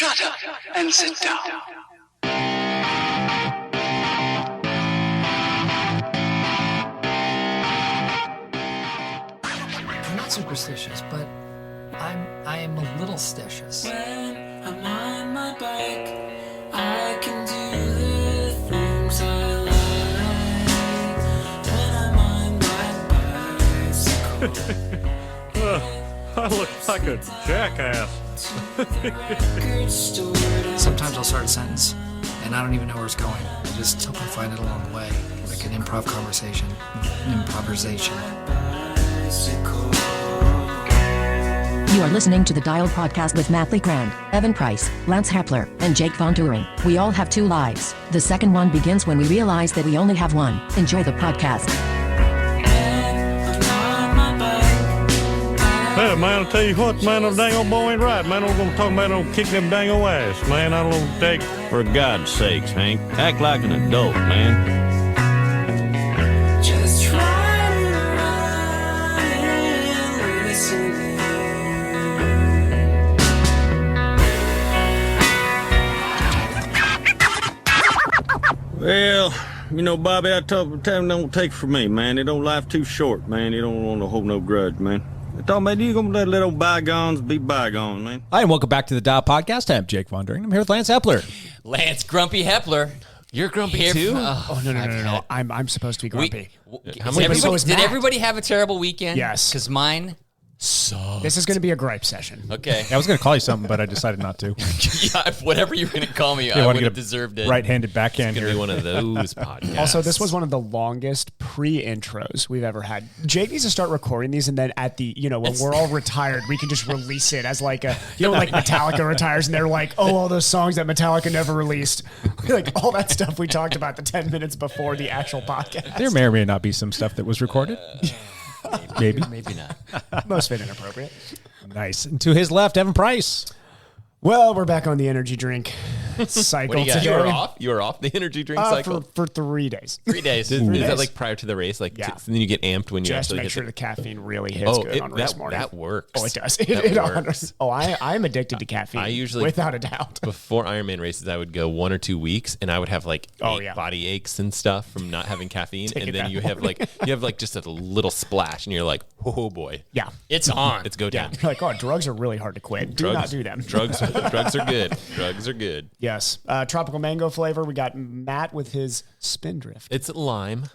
Shut up and sit down. I'm not superstitious, but I am a little stitious. When I'm on my bike, I can do the things I like. When I'm on my bicycle, I look like a jackass. Sometimes I'll start a sentence, and I don't even know where it's going. I just hope I find it along the way, like an improv conversation. Improvisation. You are listening to the Dial Podcast with Matt Lee Grand, Evan Price, Lance Hepler, and Jake Von Turing. We all have two lives. The second one begins when we realize that we only have one. Enjoy the podcast. Hey, man, I'll tell you what, man, the dang old boy ain't right. Man, I'm going to talk about don't kick them dang old ass. Man, I don't take, for God's sakes, Hank. Act like an adult, man. just try to run and listen. Well, you know, Bobby, I told time don't take from me, man. It don't life too short, man. You don't want to hold no grudge, man. I thought, man, you gonna let little bygones be bygones, man. Hi, and welcome back to the Dial Podcast. I'm Jake Von Turing. I'm here with Lance Hepler. Lance Grumpy Hepler. You're grumpy Here- too? Oh, No. I'm supposed to be grumpy. Did everybody have a terrible weekend? Yes. Because mine sucked. This is going to be a gripe session. Okay. I was going to call you something, but I decided not to. Yeah, whatever you were going to call me, I would have deserved it. Right-handed backhand It's going here. to be one of those podcasts. Also, this was one of the longest pre-intros we've ever had. Jake needs to start recording these, and then at the, when we're all retired, we can just release it as like a, like Metallica retires, and they're like, oh, all those songs that Metallica never released. Like all that stuff we talked about the 10 minutes before the actual podcast. There may or may not be some stuff that was recorded. Maybe. Maybe not. Most of it inappropriate. Nice. And to his left, Evan Price. Well, we're back on the energy drink cycle What do you got? today. You were off? The energy drink cycle? For 3 days. 3 days. Is Is that like prior to the race? Like, Yeah. then you get amped when you Just to actually make get sure the caffeine really hits good on race morning. That works. Oh, it does. That It works. I'm addicted to caffeine. I usually, without a doubt. before Ironman races, I would go 1 or 2 weeks, and I would have like body aches and stuff from not having caffeine. And then you have like just a little splash, and you're like, oh boy, Yeah. it's on. It's go down. You're like, oh, drugs are really hard to quit. Do not do them. Drugs are good. Drugs are good. Yes. Tropical mango flavor. We got Matt with his Spindrift. It's lime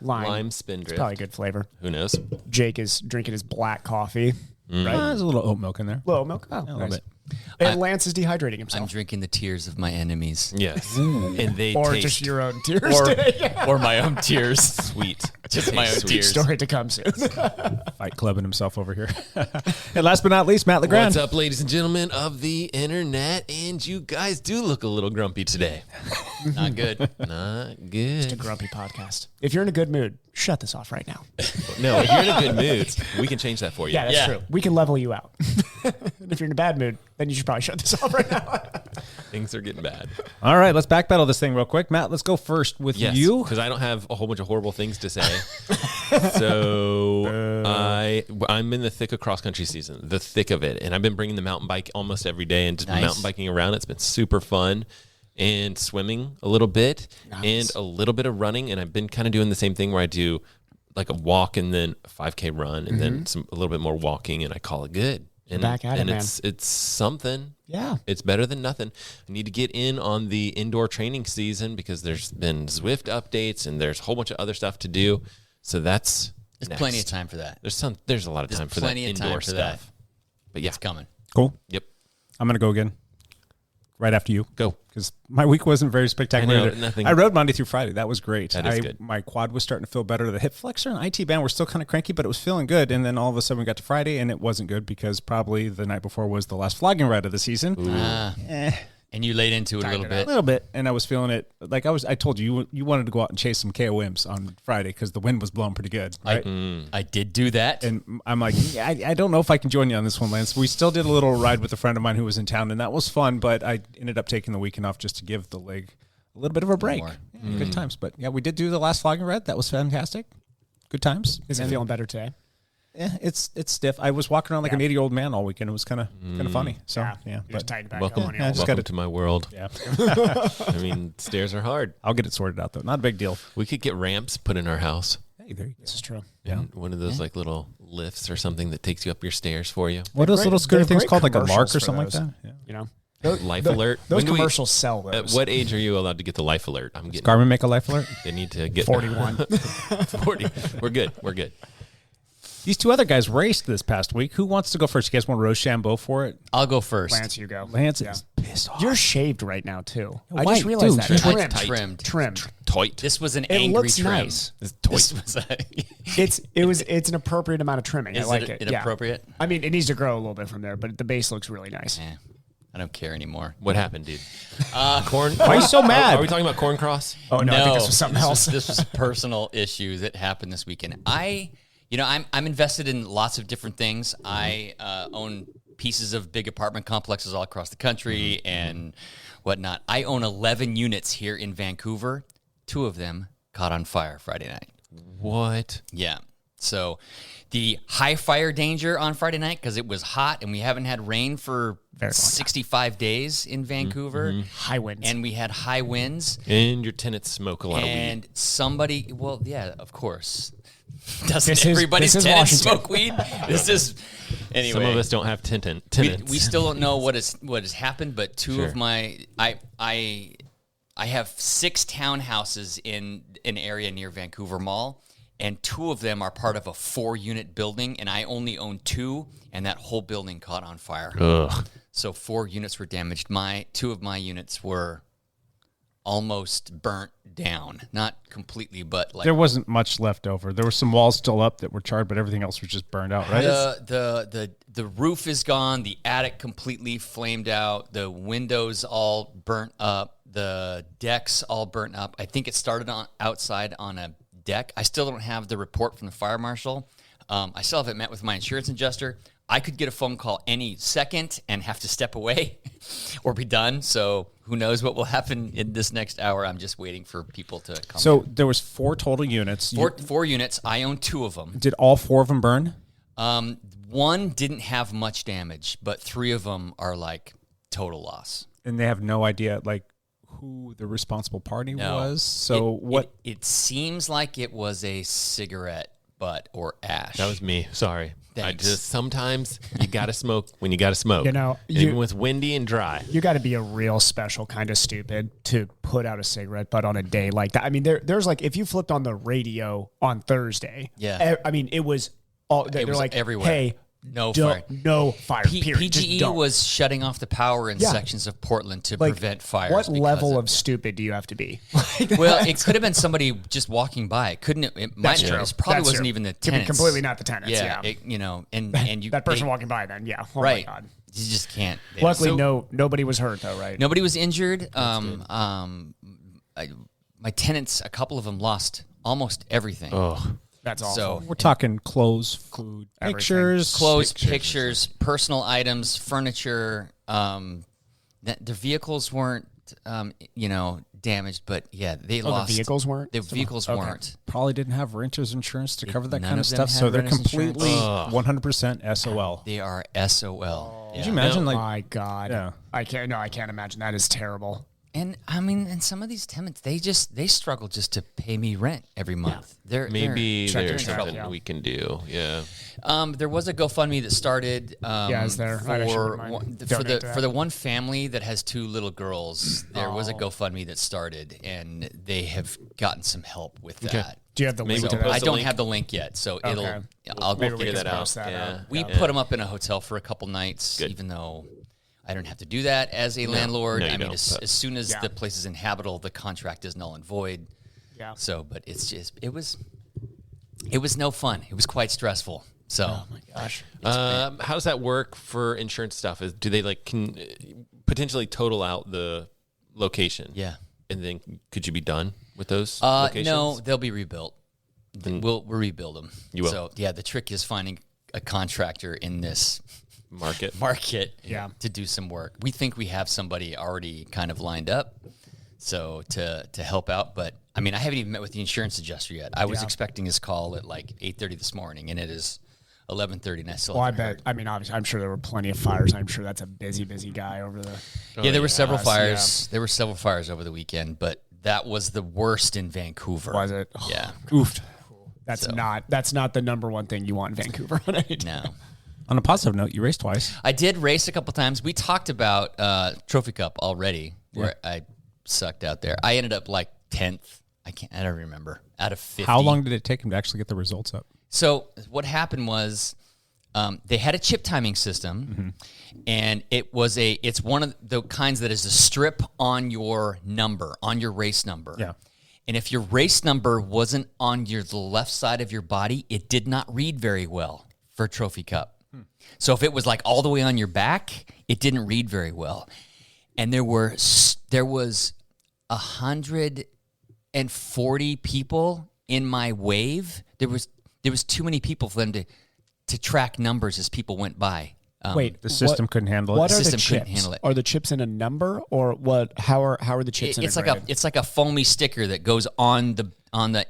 spindrift. It's probably a good flavor. Who knows? Jake is drinking his black coffee. Right? There's a little oat milk in there. Little milk. Oh, A little nice. bit. And Lance is dehydrating himself. I'm drinking the tears of my enemies. Yes, and they or taste just your own tears. or my own tears. Sweet, just my own tears. Story to come soon. Fight clubbing himself over here. And last but not least, Matt LeGrand. What's up, ladies and gentlemen of the internet? And you guys do look a little grumpy today. Not good. Not good. It's a grumpy podcast. If you're in a good mood, shut this off right now. No, if you're in a good mood, we can change that for you. Yeah, that's true. We can level you out. And if you're in a bad mood, then you should probably shut this off right now. Things are getting bad. All right, let's backpedal this thing real quick. Matt, let's go first with you. Because I don't have a whole bunch of horrible things to say. So I'm in the thick of cross-country season, the thick of it. And I've been bringing the mountain bike almost every day and just been mountain biking around. It's been super fun. And swimming a little bit and a little bit of running. And I've been kind of doing the same thing where I do like a walk and then a 5K run and then a little bit more walking, and I call it good. And, back at it, man. It's something. Yeah. It's better than nothing. I need to get in on the indoor training season because there's been Zwift updates and there's a whole bunch of other stuff to do. So that's There's plenty of time for that. There's a lot of time for that indoor stuff. But yeah. It's coming. Cool. Yep. I'm going to go again. Right after you. Go. Because my week wasn't very spectacular. Nothing. I rode Monday through Friday. That was great. That is good. My quad was starting to feel better. The hip flexor and IT band were still kind of cranky, but it was feeling good. And then all of a sudden we got to Friday, and it wasn't good because probably the night before was the last flogging ride of the season. And you laid into it a little A bit. little bit, and I was feeling it. Like I told you wanted to go out and chase some KOMs on Friday because the wind was blowing pretty good, right? I did do that. And I'm like, I don't know if I can join you on this one, Lance. We still did a little ride with a friend of mine who was in town, and that was fun, but I ended up taking the weekend off just to give the leg a little bit of a break. Yeah, good times. But yeah, we did do the last flogging ride. That was fantastic. Good times. Is it feeling better today? It's stiff. I was walking around like an 80-year-old man all weekend. It was kind of funny. So You just tighten back Welcome, up on your welcome to my world. Yeah. I mean, stairs are hard. I'll get it sorted out though. Not a big deal. We could get ramps put in our house. Hey, there you go. This is true. And one of those like little lifts or something that takes you up your stairs for you. What are those Great- little they scooter have things great called? Like a lark commercials or for something like those. that? Yeah. You know, Life alert. those When do we- commercials sell those. At what age are you allowed to get the life alert? I'm getting. Garmin make a life alert? They need to get 41. 40. We're good. We're good. These two other guys raced this past week. Who wants to go first? You guys want Rochambeau for it? I'll go first. Lance, you go. Lance is pissed off. You're shaved right now too. I White, just realized dude. that. Trimmed. Trimmed. Toit. This was an It angry looks trim. nice. This was It's an appropriate amount of trimming. I Is like it it. inappropriate? Yeah. I mean, it needs to grow a little bit from there, but the base looks really nice. I don't care anymore. What happened, dude? Corn. Why are you so mad? Are we talking about corn cross? Oh no, I think this was something else. This was a personal issue that happened this weekend. I'm invested in lots of different things. I own pieces of big apartment complexes all across the country and whatnot. I own 11 units here in Vancouver. 2 of them caught on fire Friday night. What? Yeah. So the high fire danger on Friday night, because it was hot and we haven't had rain for 65 days in Vancouver. High winds. And we had high winds. And your tenants smoke a lot of weed. And somebody, well, yeah, of course. Doesn't This is everybody's tenants Washington. smoke weed? This is anyway. Some of us don't have tenants. We still don't know what has happened, but two of my I have 6 townhouses in an area near Vancouver Mall, and 2 of them are part of a 4-unit building, and I only own 2, and that whole building caught on fire. Ugh. So 4 units were damaged. 2 of my units were almost burnt down. Not completely, but like There wasn't much left over. There were some walls still up that were charred, but everything else was just burned out, right? the roof is gone. The attic completely flamed out. The windows all burnt up. The decks all burnt up. I think it started outside on a deck. I still don't have the report from the fire marshal. I still haven't met with my insurance adjuster. I could get a phone call any second and have to step away or be done. So who knows what will happen in this next hour. I'm just waiting for people to come. So there was 4 total units. Four units. I own 2 of them. Did all 4 of them burn? One didn't have much damage, but 3 of them are like total loss. And they have no idea, like, who the responsible party was? So what? It seems like it was a cigarette butt or ash. That was me. Sorry. Thanks. Sometimes you got to smoke when you got to smoke. You know, And even when it's windy and dry. You got to be a real special kind of stupid to put out a cigarette butt on a day like that. I mean, there's like, if you flipped on the radio on Thursday, I mean, it was all, they're was like, everywhere. hey, No fire. No fire, period. Just PGE don't. was shutting off the power in sections of Portland to Like, prevent fires. What because level of stupid do you have to be? Well, it could have been somebody just walking by. It couldn't. It might. True. It probably That's wasn't true. even the Could be tenants. completely not the tenants, yeah. And you that person walking by then, yeah. Oh right. my God. You just can't. Luckily, So- nobody was hurt though, right? Nobody was injured. My tenants, a couple of them lost almost everything. Oh. That's awful. So We're talking clothes, food, Everything. pictures. clothes, pictures, personal items, furniture. The vehicles weren't, damaged, but yeah, they lost. the vehicles weren't? The vehicles weren't. Probably didn't have renters insurance to cover that None kind of of them stuff, had so they're renters completely insurance. 100% SOL. They are SOL. Could you imagine, Oh like, my God. Yeah. I can't imagine. That is terrible. And I mean, and some of these tenants, they struggle just to pay me rent every month. Maybe they're there's in trouble. something we can do. Yeah. There was a GoFundMe that started. is there? I actually For wouldn't mind for donating to the that. for the one family that has 2 little girls. There was a GoFundMe that started, and they have gotten some help with that. Do you have the Maybe link we'll to that? post I the don't link. have the link yet, so Okay. I'll Maybe go we figure can that out. post that Yeah. out. We put them up in a hotel for a couple nights, Good. even though I don't have to do that as a landlord. No, you I mean, don't, as but- soon as Yeah. the place is inhabitable, the contract is null and void. Yeah. So, but it was no fun. It was quite stressful. So, Oh my gosh. How does that work for insurance stuff? Do they can potentially total out the location? yeah. And then could you be done with those locations? No, they'll be rebuilt. We'll rebuild them. You will. So, yeah, the trick is finding a contractor in this Market. Yeah. to do some work. We think we have somebody already kind of lined up, so to help out. But I mean, I haven't even met with the insurance adjuster yet. I was expecting his call at like 8:30 this morning, and it is 11:30, and I still. Well, I haven't bet. heard. I mean, obviously, I'm sure there were plenty of fires. I'm sure that's a busy guy over the. Yeah, there were several Yes, fires. There were several fires over the weekend, but that was the worst in Vancouver. Was it? Yeah. Oofed. That's not the number one thing you want in Vancouver on any day. No. On a positive note, you raced twice. I did race a couple times. We talked about Trophy Cup already, where I sucked out there. I ended up like 10th. I don't remember. Out of 50. How long did it take him to actually get the results up? So what happened was they had a chip timing system, and it's one of the kinds that is a strip on your number, on your race number. Yeah. And if your race number wasn't on the left side of your body, it did not read very well for Trophy Cup. So if it was like all the way on your back, it didn't read very well. And there was 140 people in my wave. There was too many people for them to track numbers as people went by. Wait, The system couldn't handle it. What The are the system couldn't chips? handle it. Are the chips in a number, or what? How are the chips It's integrated? like a foamy sticker that goes on the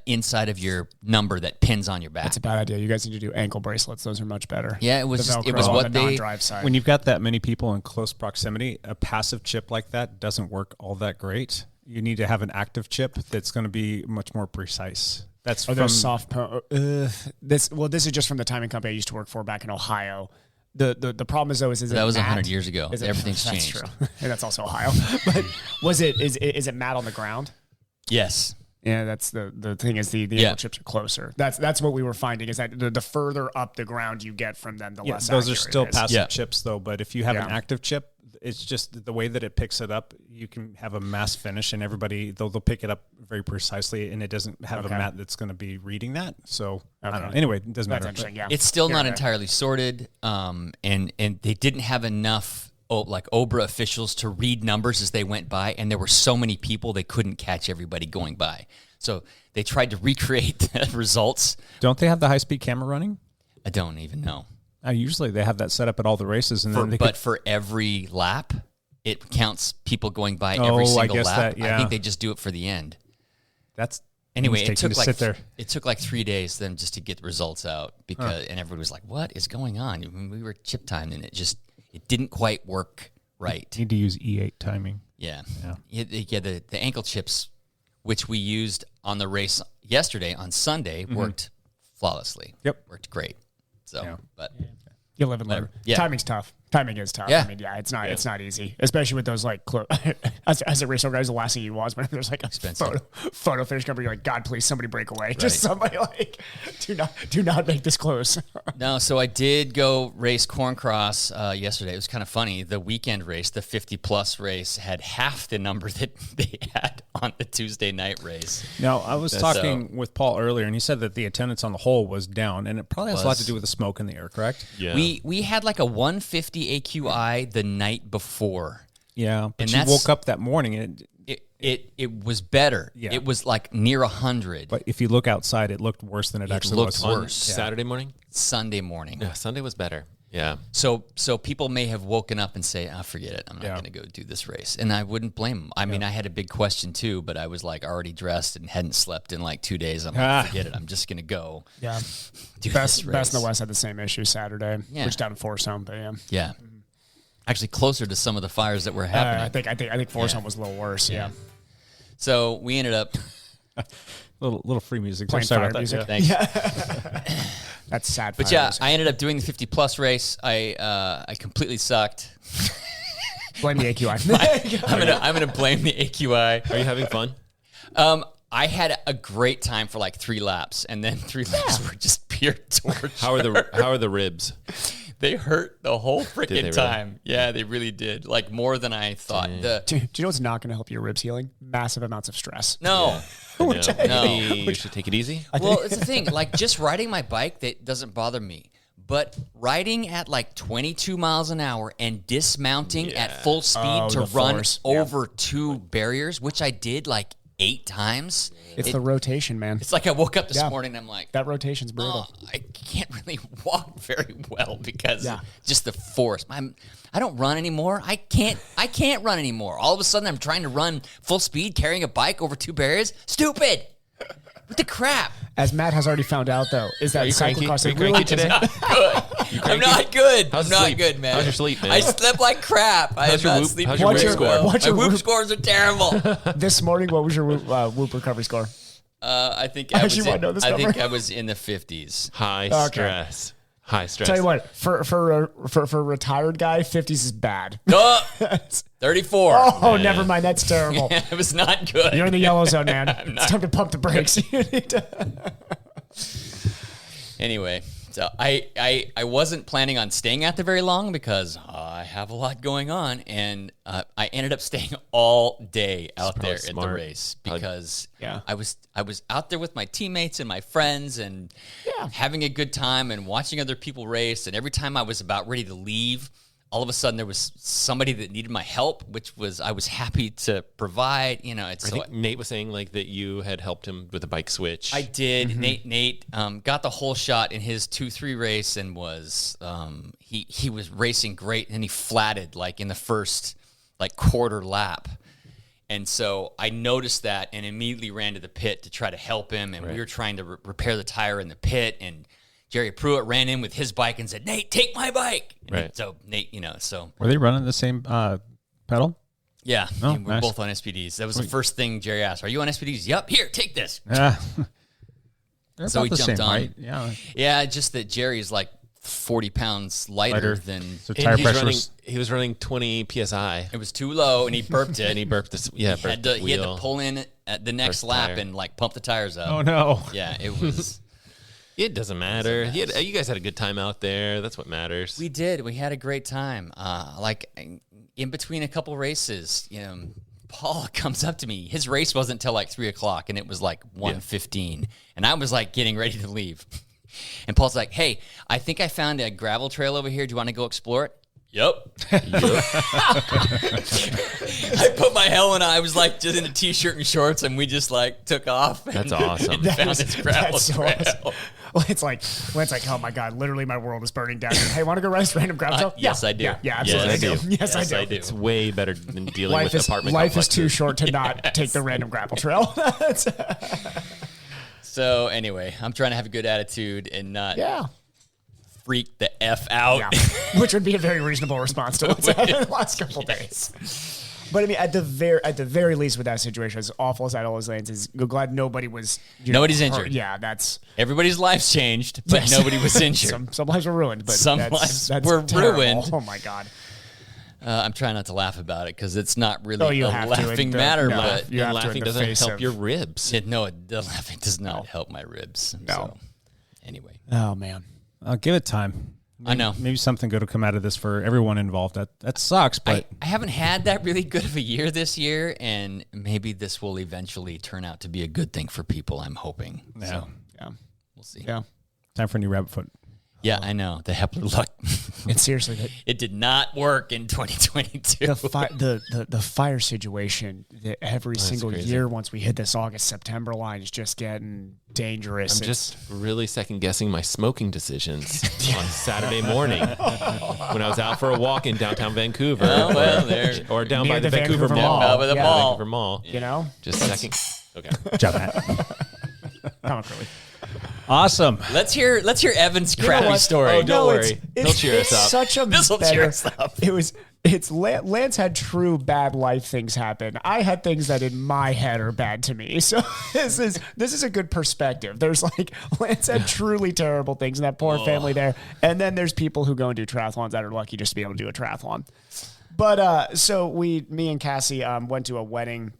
inside of your number that pins on your back. That's a bad idea. You guys need to do ankle bracelets. Those are much better. Yeah, it was The just- it Velcro was on what the they- non-drive side. When you've got that many people in close proximity, a passive chip like that doesn't work all that great. You need to have an active chip that's going to be much more precise. That's Are from there soft? This is just from the timing company I used to work for back in Ohio. The problem is though is That it was matte? 100 years ago. Is it- Everything's that's changed. True. And that's also Ohio. But is it matte on the ground? Yes. Yeah, that's the thing is the Yeah. ankle chips are closer. That's what we were finding is that the further up the ground you get from them, the Yeah, less those are accurate still it is. passive Yeah. chips though, but if you have an Yeah. active chip, it's just the way that it picks it up. You can have a mass finish, and everybody they'll pick it up very precisely, and it doesn't have Okay. a mat that's going to be reading that. So I don't Okay. know. Anyway, it doesn't That's matter. interesting. Yeah, It's still Here not and there. entirely sorted, and they didn't have enough like OBRA officials to read numbers as they went by, and there were so many people they couldn't catch everybody going by. So they tried to recreate the results. Don't they have the high speed camera running? I don't even know. Usually they have that set up at all the races, and then they But for every lap, it counts people going by every Oh, I single guess lap. that- I yeah. think they just do it for the end. that's Anyway, it painstaking took to like sit there. it took like 3 days then just to get the results out and everybody was like, "What is going on?" I mean, we were chip timed and it didn't quite work right. Need to use E8 timing. Yeah. The ankle chips, which we used on the race yesterday on Sunday, worked flawlessly. Yep. Worked great. So, but You live and learn. Yeah. Timing's tough. Timing is tough. Yeah. I mean, yeah, it's not easy, especially with those like as a race organizer. The last thing you want is whenever there's like a photo finish company. You're like, God, please, somebody break away. Just somebody like, do not make this close. no, so I did go race Corn Cross yesterday. It was kind of funny. The weekend race, the 50-plus race, had half the number that they had on the Tuesday night race. Now, I was talking with Paul earlier, and he said that the attendance on the whole was down, and it probably has a lot to do with the smoke in the air, correct? Yeah. We had like a 150 AQI the night before. Yeah, but And you that's- woke up that morning, and It was better. Yeah. It was like near 100. but if you look outside, it looked worse than it actually looked was. worse. Saturday morning? Sunday morning. Yeah, Sunday was better. Yeah. So people may have woken up and say, forget it. I'm not going to go do this race. And I wouldn't blame them. I mean, I had a big question too, but I was like already dressed and hadn't slept in like 2 days. I'm like, forget it. I'm just going to go. Yeah. Do Best this in race. the West had the same issue Saturday, Yeah. which down in Forest but yeah. Yeah. Actually closer to some of the fires that were happening. I think Forest was a little worse. Yeah. So we ended up, Little free music. Playing Sorry fire about that. music. thanks. That's sad. But yeah, I ended up doing the 50-plus race. I completely sucked. blame the AQI. I'm gonna blame the AQI. Are you having fun? I had a great time for like 3 laps, and then 3 laps were just pure torture. How are the ribs? They hurt the whole they freaking really? time. Yeah, they really did. Like more than I thought. Do you know what's not going to help your ribs healing? Massive amounts of stress. No. No. No. Maybe you should take it easy. Well, it's the thing. Like just riding my bike, that doesn't bother me. But riding at like 22 miles an hour and dismounting at full speed to the run force. over 2 barriers, which I did like 8 times. It's the rotation, man. It's like I woke up this Yeah. morning and I'm like, That rotation's brutal. I can't really walk very well because Yeah. just the force. I don't run anymore. I can't run anymore. All of a sudden I'm trying to run full speed carrying a bike over 2 barriers. Stupid. What the crap? As Matt has already found out, though, is that you cranky? cyclocross Are you really cranky today? I'm not good. How's I'm not sleep? good, man. How's your sleep, man? I slept like crap. I How's have your not whoop- sleeping how's your very whoop score? well. What's My your whoop whoop- scores are terrible. This morning, what was your whoop recovery score? I think I I actually was. want to know this I think number. I was in the 50s. High Okay. stress. High stress. Tell you what, for a retired guy, 50s is bad. Oh, 34. Oh, never mind. That's terrible. It was not good. You're in the yellow zone, man. It's time to pump the brakes. You need to- Anyway, so I wasn't planning on staying out there very long because I have a lot going on, and I ended up staying all day out there at the smart. race because Yeah. I was out there with my teammates and my friends and having a good time and watching other people race. And every time I was about ready to leave, all of a sudden there was somebody that needed my help, which was I was happy to provide. You know, it's I think Nate was saying like that you had helped him with a bike switch. I did. Nate got the whole shot in his 2-3 race and was he was racing great, and he flatted like in the first like quarter lap. And so I noticed that and immediately ran to the pit to try to help him, and we were trying to repair the tire in the pit, and Jerry Pruitt ran in with his bike and said, "Nate, take my bike." And so Nate, so Were they running the same pedal? yeah, Oh, we're nice. both on SPDs. That was the first thing Jerry asked. "Are you on SPDs?" "Yep, here, take this." Yeah. They're So about we the jumped same on. height. Yeah. Yeah, just that Jerry's like 40 pounds lighter than. So And tire he's pressure running, was he was running 20 psi. It was too low, and he burped it. And he burped this. Yeah, He had to pull in at the next First lap tire. and like pump the tires up. Oh no. Yeah, it was. It doesn't matter. You guys had a good time out there. That's what matters. We did. We had a great time. Like in between a couple races, Paul comes up to me. His race wasn't until like 3:00, and it was like 1:15, and I was like getting ready to leave. And Paul's like, "Hey, I think I found a gravel trail over here. Do you want to go explore it?" Yep. I put my helmet on. I was like just in a t-shirt and shorts, and we just like took off. That's awesome. Found this gravel That's so trail. awesome. Lance like, oh my God, literally my world is burning down. Hey, want to go race random gravel trail? Yes, I do. Yeah, absolutely. Yes, I do. Yes, I do. It's way better than dealing Life with is, apartment life is too complexes. short to not take the random gravel trail. So anyway, I'm trying to have a good attitude and not freak the F out. Yeah. Which would be a very reasonable response to what's happened in the last couple of days. But I mean, at the very least, with that situation, as awful as that always lands, is I'm glad nobody was. Nobody's hurt. injured. Yeah, that's Everybody's lives changed, but Yes. nobody was injured. some lives were ruined, but Some that's lives were terrible. ruined. Oh my God! I'm trying not to laugh about it because it's not really Oh, you a have to. laughing It- matter. no. But You have to laughing in the doesn't face help of- your ribs. the laughing does not help my ribs. No. So, anyway, Oh man. I'll give it time. I know. Maybe something good will come out of this for everyone involved. That sucks, but I haven't had that really good of a year this year, and maybe this will eventually turn out to be a good thing for people. I'm hoping. yeah. So Yeah. we'll see. Yeah. Time for a new rabbit foot. Yeah, I know. The Hepler luck. And seriously, It did not work in 2022. the fire situation that every single crazy. year once we hit this August-September line is just getting dangerous. I'm It's- just really second guessing my smoking decisions on Saturday morning when I was out for a walk in downtown Vancouver, Oh, well, there. or down Near by the the Vancouver Vancouver Mall. Mall. Down by the Yeah. mall. Vancouver Mall. you know, Just second. Okay. Good job, Matt. come on, Curly. Awesome. Let's hear Evan's You know crappy what? story. Oh, don't no, worry. it's- He'll cheer us it's up. Such a This'll better. cheer us up. Lance had true bad life things happen. I had things that in my head are bad to me. So this is a good perspective. There's like Lance had truly terrible things in that poor family there, and then there's people who go and do triathlons that are lucky just to be able to do a triathlon. But so me and Cassie went to a wedding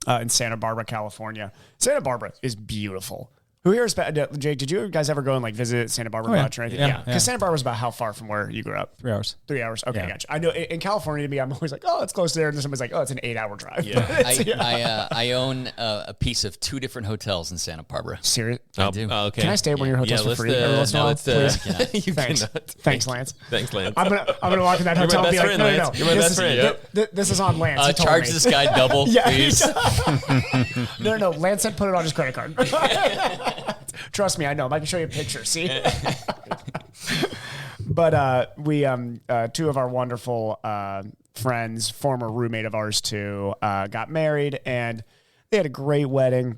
in Santa Barbara, California. Santa Barbara is beautiful. Who here is Jake? Did you guys ever go and like visit Santa Barbara much or anything? Yeah. Because Santa Barbara's about how far from where you grew up? 3 hours. 3 hours. Okay, Yeah. gotcha. I know in California to me, I'm always like, oh, it's close there, and then somebody's like, oh, it's an 8-hour drive. I own a piece of 2 different hotels in Santa Barbara. Serious? do. Okay. Can I stay at one of your hotels for let's, free every once in a no, while? let's, Please? you Thanks. cannot. Thanks, Lance. Thanks, Lance. I'm gonna walk in that You're my hotel and be best like, friend, no, Lance. You're my this best is, friend. This is on Lance. He told Charge me. this guy double, Yeah, please. No. Lance said put it on his credit card. Trust me, I know. I can show you a picture. See. But we 2 of our wonderful friends, former roommate of ours too, got married, and they had a great wedding.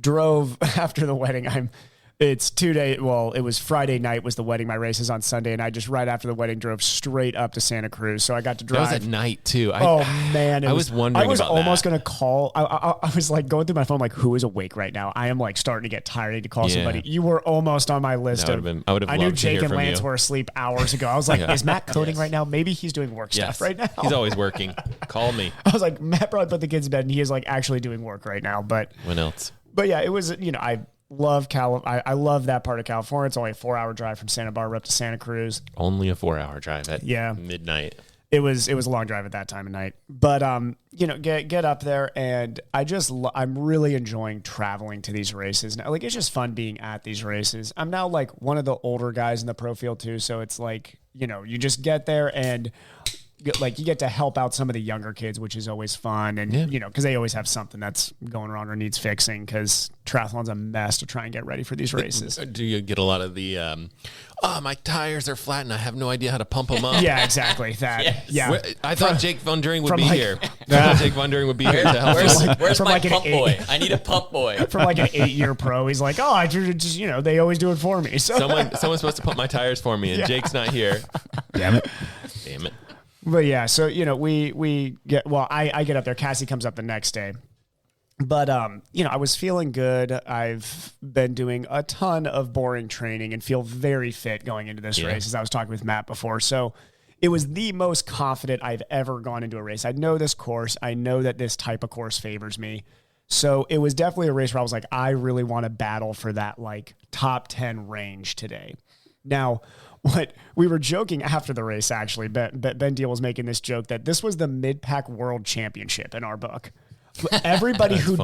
drove after the wedding. It's 2 days. Well, it was Friday night was the wedding. My race is on Sunday, and I just right after the wedding drove straight up to Santa Cruz. So I got to drive. That was at night too. Man, I was wondering. I was about almost that. going to call. I was like going through my phone, like, who is awake right now? I am like starting to get tired. I need to call somebody. You were almost on my list. I would have. I knew Jake and Lance were asleep hours ago. I was like, is Matt coding right now? Maybe he's doing work stuff right now. He's always working. Call me. I was like, Matt probably put the kids in bed, and he is like actually doing work right now. But when else? But yeah, it was. I love I love that part of California. It's only a 4-hour drive from Santa Barbara up to Santa Cruz. Only a 4-hour drive at midnight. It was a long drive at that time of night. But get up there, and I'm really enjoying traveling to these races. Now, like, it's just fun being at these races. I'm now like one of the older guys in the pro field too, so it's like, you just get there and like you get to help out some of the younger kids, which is always fun. And, because they always have something that's going wrong or needs fixing, because triathlon's a mess to try and get ready for these races. Do you get a lot of the, my tires are flat and I have no idea how to pump them up? Yeah, exactly. That. Yes. Yeah. I thought Jake Von During would be here. I thought Jake Von During would be here to help us. Where's my like pump boy? I need a pump boy. From like an 8-year pro, he's like, I just, they always do it for me. So Someone's supposed to pump my tires for me, and Jake's not here. Damn it. But yeah, so we get I get up there. Cassie comes up the next day, but I was feeling good. I've been doing a ton of boring training and feel very fit going into this race, as I was talking with Matt before. So it was the most confident I've ever gone into a race. I know this course. I know that this type of course favors me. So it was definitely a race where I was like, I really want to battle for that like top 10 range today. Now, what we were joking after the race, actually, Ben Deal was making this joke that this was the mid-pack world championship in our book. Everybody who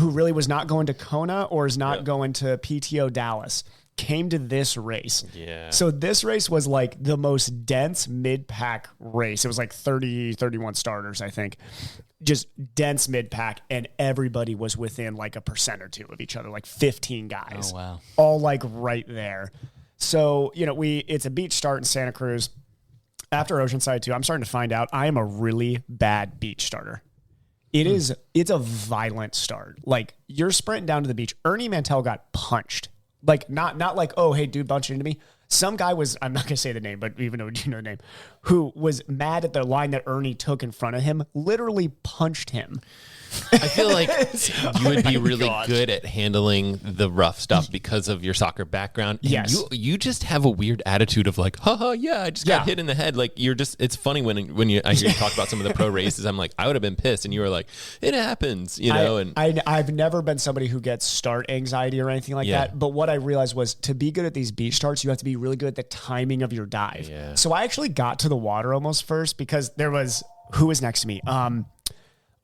really was not going to Kona or is not going to PTO Dallas came to this race. Yeah. So this race was like the most dense mid-pack race. It was like 31 starters, I think. Just dense mid-pack, and everybody was within like 1% or 2% of each other, like 15 guys. Oh, wow. All like right there. So, it's a beach start in Santa Cruz. After Oceanside 2, I'm starting to find out I am a really bad beach starter. It's a violent start. Like, you're sprinting down to the beach. Ernie Mantell got punched. Like, not like, oh, hey, dude, bunch into me. Some guy was, I'm not going to say the name, but even though you know the name, who was mad at the line that Ernie took in front of him, literally punched him. I feel like you would be really good at handling the rough stuff because of your soccer background. And Yes. You just have a weird attitude of like, haha, yeah, I just got hit in the head. Like it's funny when I hear you talk about some of the pro races, I'm like, I would have been pissed. And you were like, it happens, I've never been somebody who gets start anxiety or anything like that. But what I realized was to be good at these beach starts, you have to be really good at the timing of your dive. Yeah. So I actually got to the water almost first because who was next to me?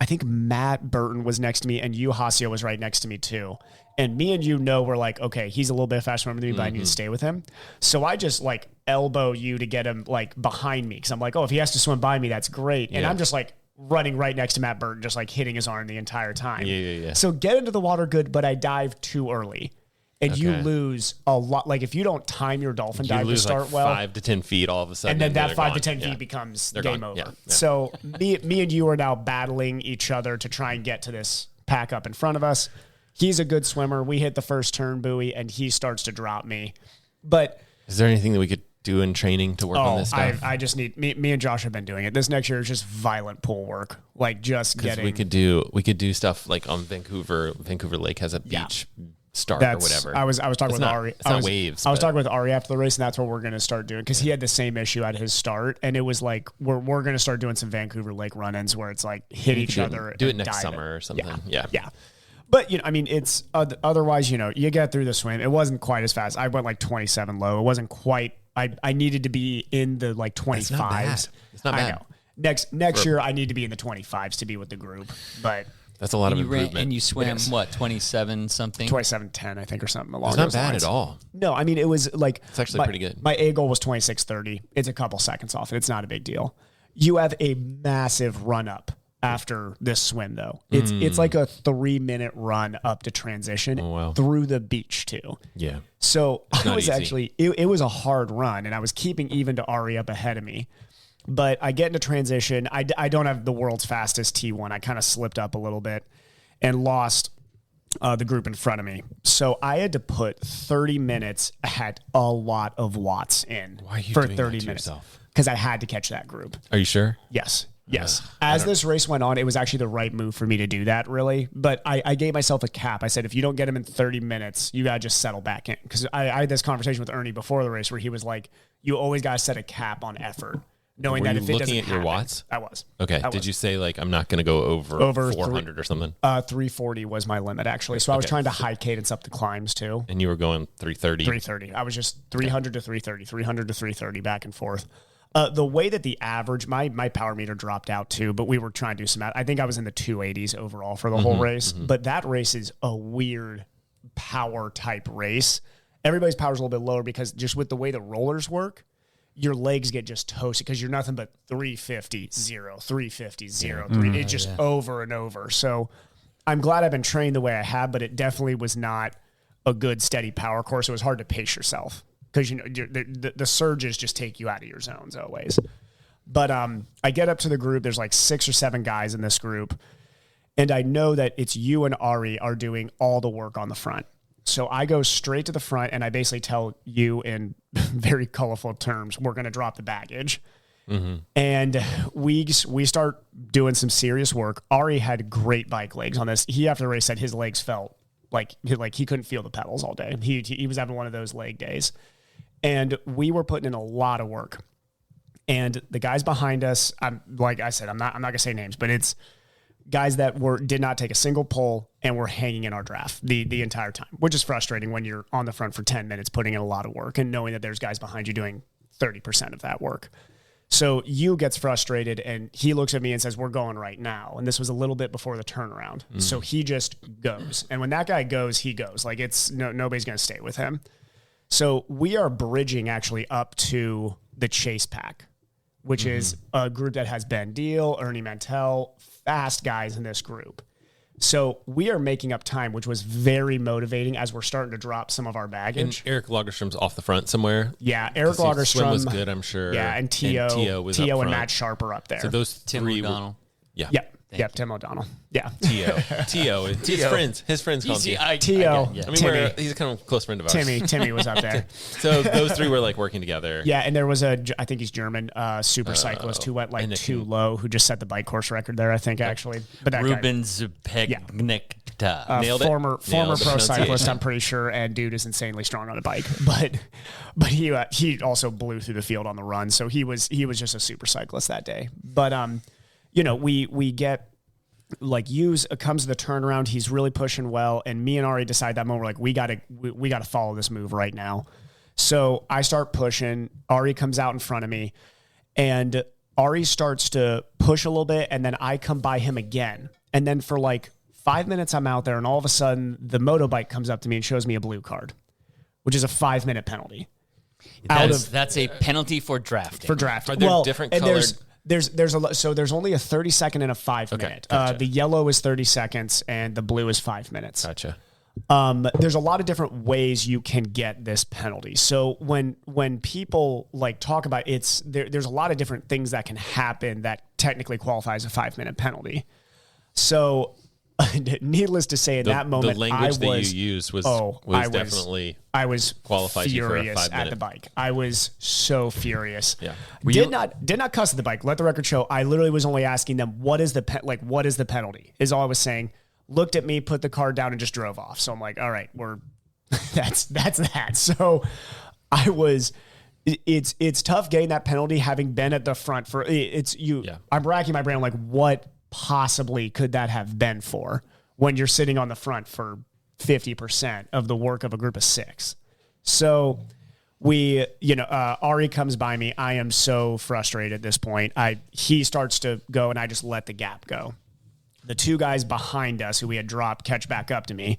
I think Matt Burton was next to me, and you, Hasio, was right next to me too. And me and we're like, okay, he's a little bit faster than me, but I need to stay with him. So I just like elbow you to get him like behind me, because I'm like, oh, if he has to swim by me, that's great. And I'm just like running right next to Matt Burton, just like hitting his arm the entire time. Yeah. So get into the water good, but I dive too early. And you lose a lot. Like if you don't time your dolphin dive to start like well, 5 to 10 feet all of a sudden, and then that 5 to gone. 10 feet becomes They're game gone. over. Yeah. So me and you are now battling each other to try and get to this pack up in front of us. He's a good swimmer. We hit the first turn buoy, and he starts to drop me. But is there anything that we could do in training to work on this stuff? I just need me and Josh have been doing it. This next year is just violent pool work, like just getting. We could do stuff like on Vancouver. Vancouver Lake has a beach. Start or whatever. I was talking with Ari. It's not waves. I was talking with Ari after the race, and that's what we're going to start doing, because he had the same issue at his start, and it was like we're going to start doing some Vancouver Lake run-ins where it's like hit each other. Do it next summer or something. Yeah. But it's otherwise you get through the swim. It wasn't quite as fast. I went like 27 low. It wasn't quite. I needed to be in the like 25s. It's not bad. I know. Next year I need to be in the 25s to be with the group, but. That's a lot of improvement. And you swam, 27 something? 27:10, I think, or something along those lines. It's not bad at all. No, I mean, it was like... It's actually pretty good. My A goal was 26:30. It's a couple seconds off, and it's not a big deal. You have a massive run-up after this swim, though. It's like a 3-minute run up to transition through the beach, too. Yeah. So I was actually... It was a hard run, and I was keeping even to Ari up ahead of me. But I get into transition. I don't have the world's fastest T1. I kind of slipped up a little bit and lost the group in front of me. So I had to put 30 minutes at a lot of watts in Why are you for doing 30 that to minutes. yourself? Because I had to catch that group. Are you sure? Yes. Yes. As this race went on, it was actually the right move for me to do that, really. But I gave myself a cap. I said, if you don't get him in 30 minutes, you got to just settle back in. Because I had this conversation with Ernie before the race where he was like, you always got to set a cap on effort. Knowing Were that you if it looking doesn't at your happen- watts? I was. Okay. I Did was. you say like I'm not going to go over 400 or something? 340 was my limit, actually. So I was Okay. trying to high cadence up the climbs, too. And you were going 330. 330. I was just 300 to 330, 300 to 330, back and forth. The way that the average, my power meter dropped out too, but we were trying to do some, I think I was in the 280s overall for the whole race. But that race is a weird power type race. Everybody's power is a little bit lower because just with the way the rollers work, your legs get just toasted because you're nothing but 350, 0, 350, 0, 3. It's just over and over. So I'm glad I've been trained the way I have, but it definitely was not a good steady power course. It was hard to pace yourself because the surges just take you out of your zones always. But I get up to the group. There's like 6 or 7 guys in this group, and I know that it's you and Ari are doing all the work on the front. So I go straight to the front, and I basically tell you in very colorful terms, we're going to drop the baggage. And we start doing some serious work. Ari had great bike legs on this. He, after the race, said his legs felt like he couldn't feel the pedals all day. He was having one of those leg days. And we were putting in a lot of work. And the guys behind us, like I said, I'm not going to say names, but it's guys that did not take a single pull and were hanging in our draft the entire time, which is frustrating when you're on the front for 10 minutes putting in a lot of work and knowing that there's guys behind you doing 30% of that work. So you gets frustrated and he looks at me and says, we're going right now. And this was a little bit before the turnaround. So he just goes. And when that guy goes, he goes. Like nobody's going to stay with him. So we are bridging actually up to the chase pack, which is a group that has Ben Deal, Ernie Mantel, fast guys in this group. So we are making up time, which was very motivating as we're starting to drop some of our baggage. And Eric Lagerstrom's off the front somewhere. Yeah, Eric 'Cause Lagerstrom swim was good, I'm sure. Yeah, and T.O. was T.O. up and front. Matt Sharp are up there. So those Tim three O'Donnell. Yep, Tim O'Donnell. Yeah. T.O. His friends call him T.O. T.O. Yeah. I mean, Timmy. he's a kind of close friend of ours. Timmy was up there. So those three were like working together. Yeah, and there was I think he's German, super cyclist who went like and too low, who just set the bike course record there, I think, actually. But that Ruben Zupegnikta. Nailed it. former Nailed the pro cyclist, pronunciation. I'm pretty sure, and dude is insanely strong on a bike. But he also blew through the field on the run, so he was just a super cyclist that day. But we get like comes to the turnaround. He's really pushing well, and me and Ari decide that moment, we're like, we gotta follow this move right now. So I start pushing. Ari comes out in front of me, and Ari starts to push a little bit, and then I come by him again, and then for like 5 minutes I'm out there, and all of a sudden the motorbike comes up to me and shows me a blue card, which is a 5-minute penalty. That's a penalty for drafting. For drafting. Are there different and colored? there's only a 30-second and a 5-minute. gotcha. The yellow is 30 seconds and the blue is 5 minutes. Gotcha. There's a lot of different ways you can get this penalty. So when people like talk about there's a lot of different things that can happen that technically qualifies a 5-minute penalty. So needless to say, in that moment, the language I was, that you used was definitely I was qualifies you for a furious 5 minute. at the bike. I was so furious. Yeah. Did not cuss at the bike. Let the record show. I literally was only asking them, what is the penalty? Is all I was saying. Looked at me, put the card down, and just drove off. So I'm like, all right, that's that. So I was. It's tough getting that penalty, having been at the front for you. Yeah. I'm racking my brain. I'm like, what possibly could that have been for when you're sitting on the front for 50% of the work of a group of 6? So Ari comes by me. I am so frustrated at this point. He starts to go and I just let the gap go. The 2 guys behind us who we had dropped catch back up to me.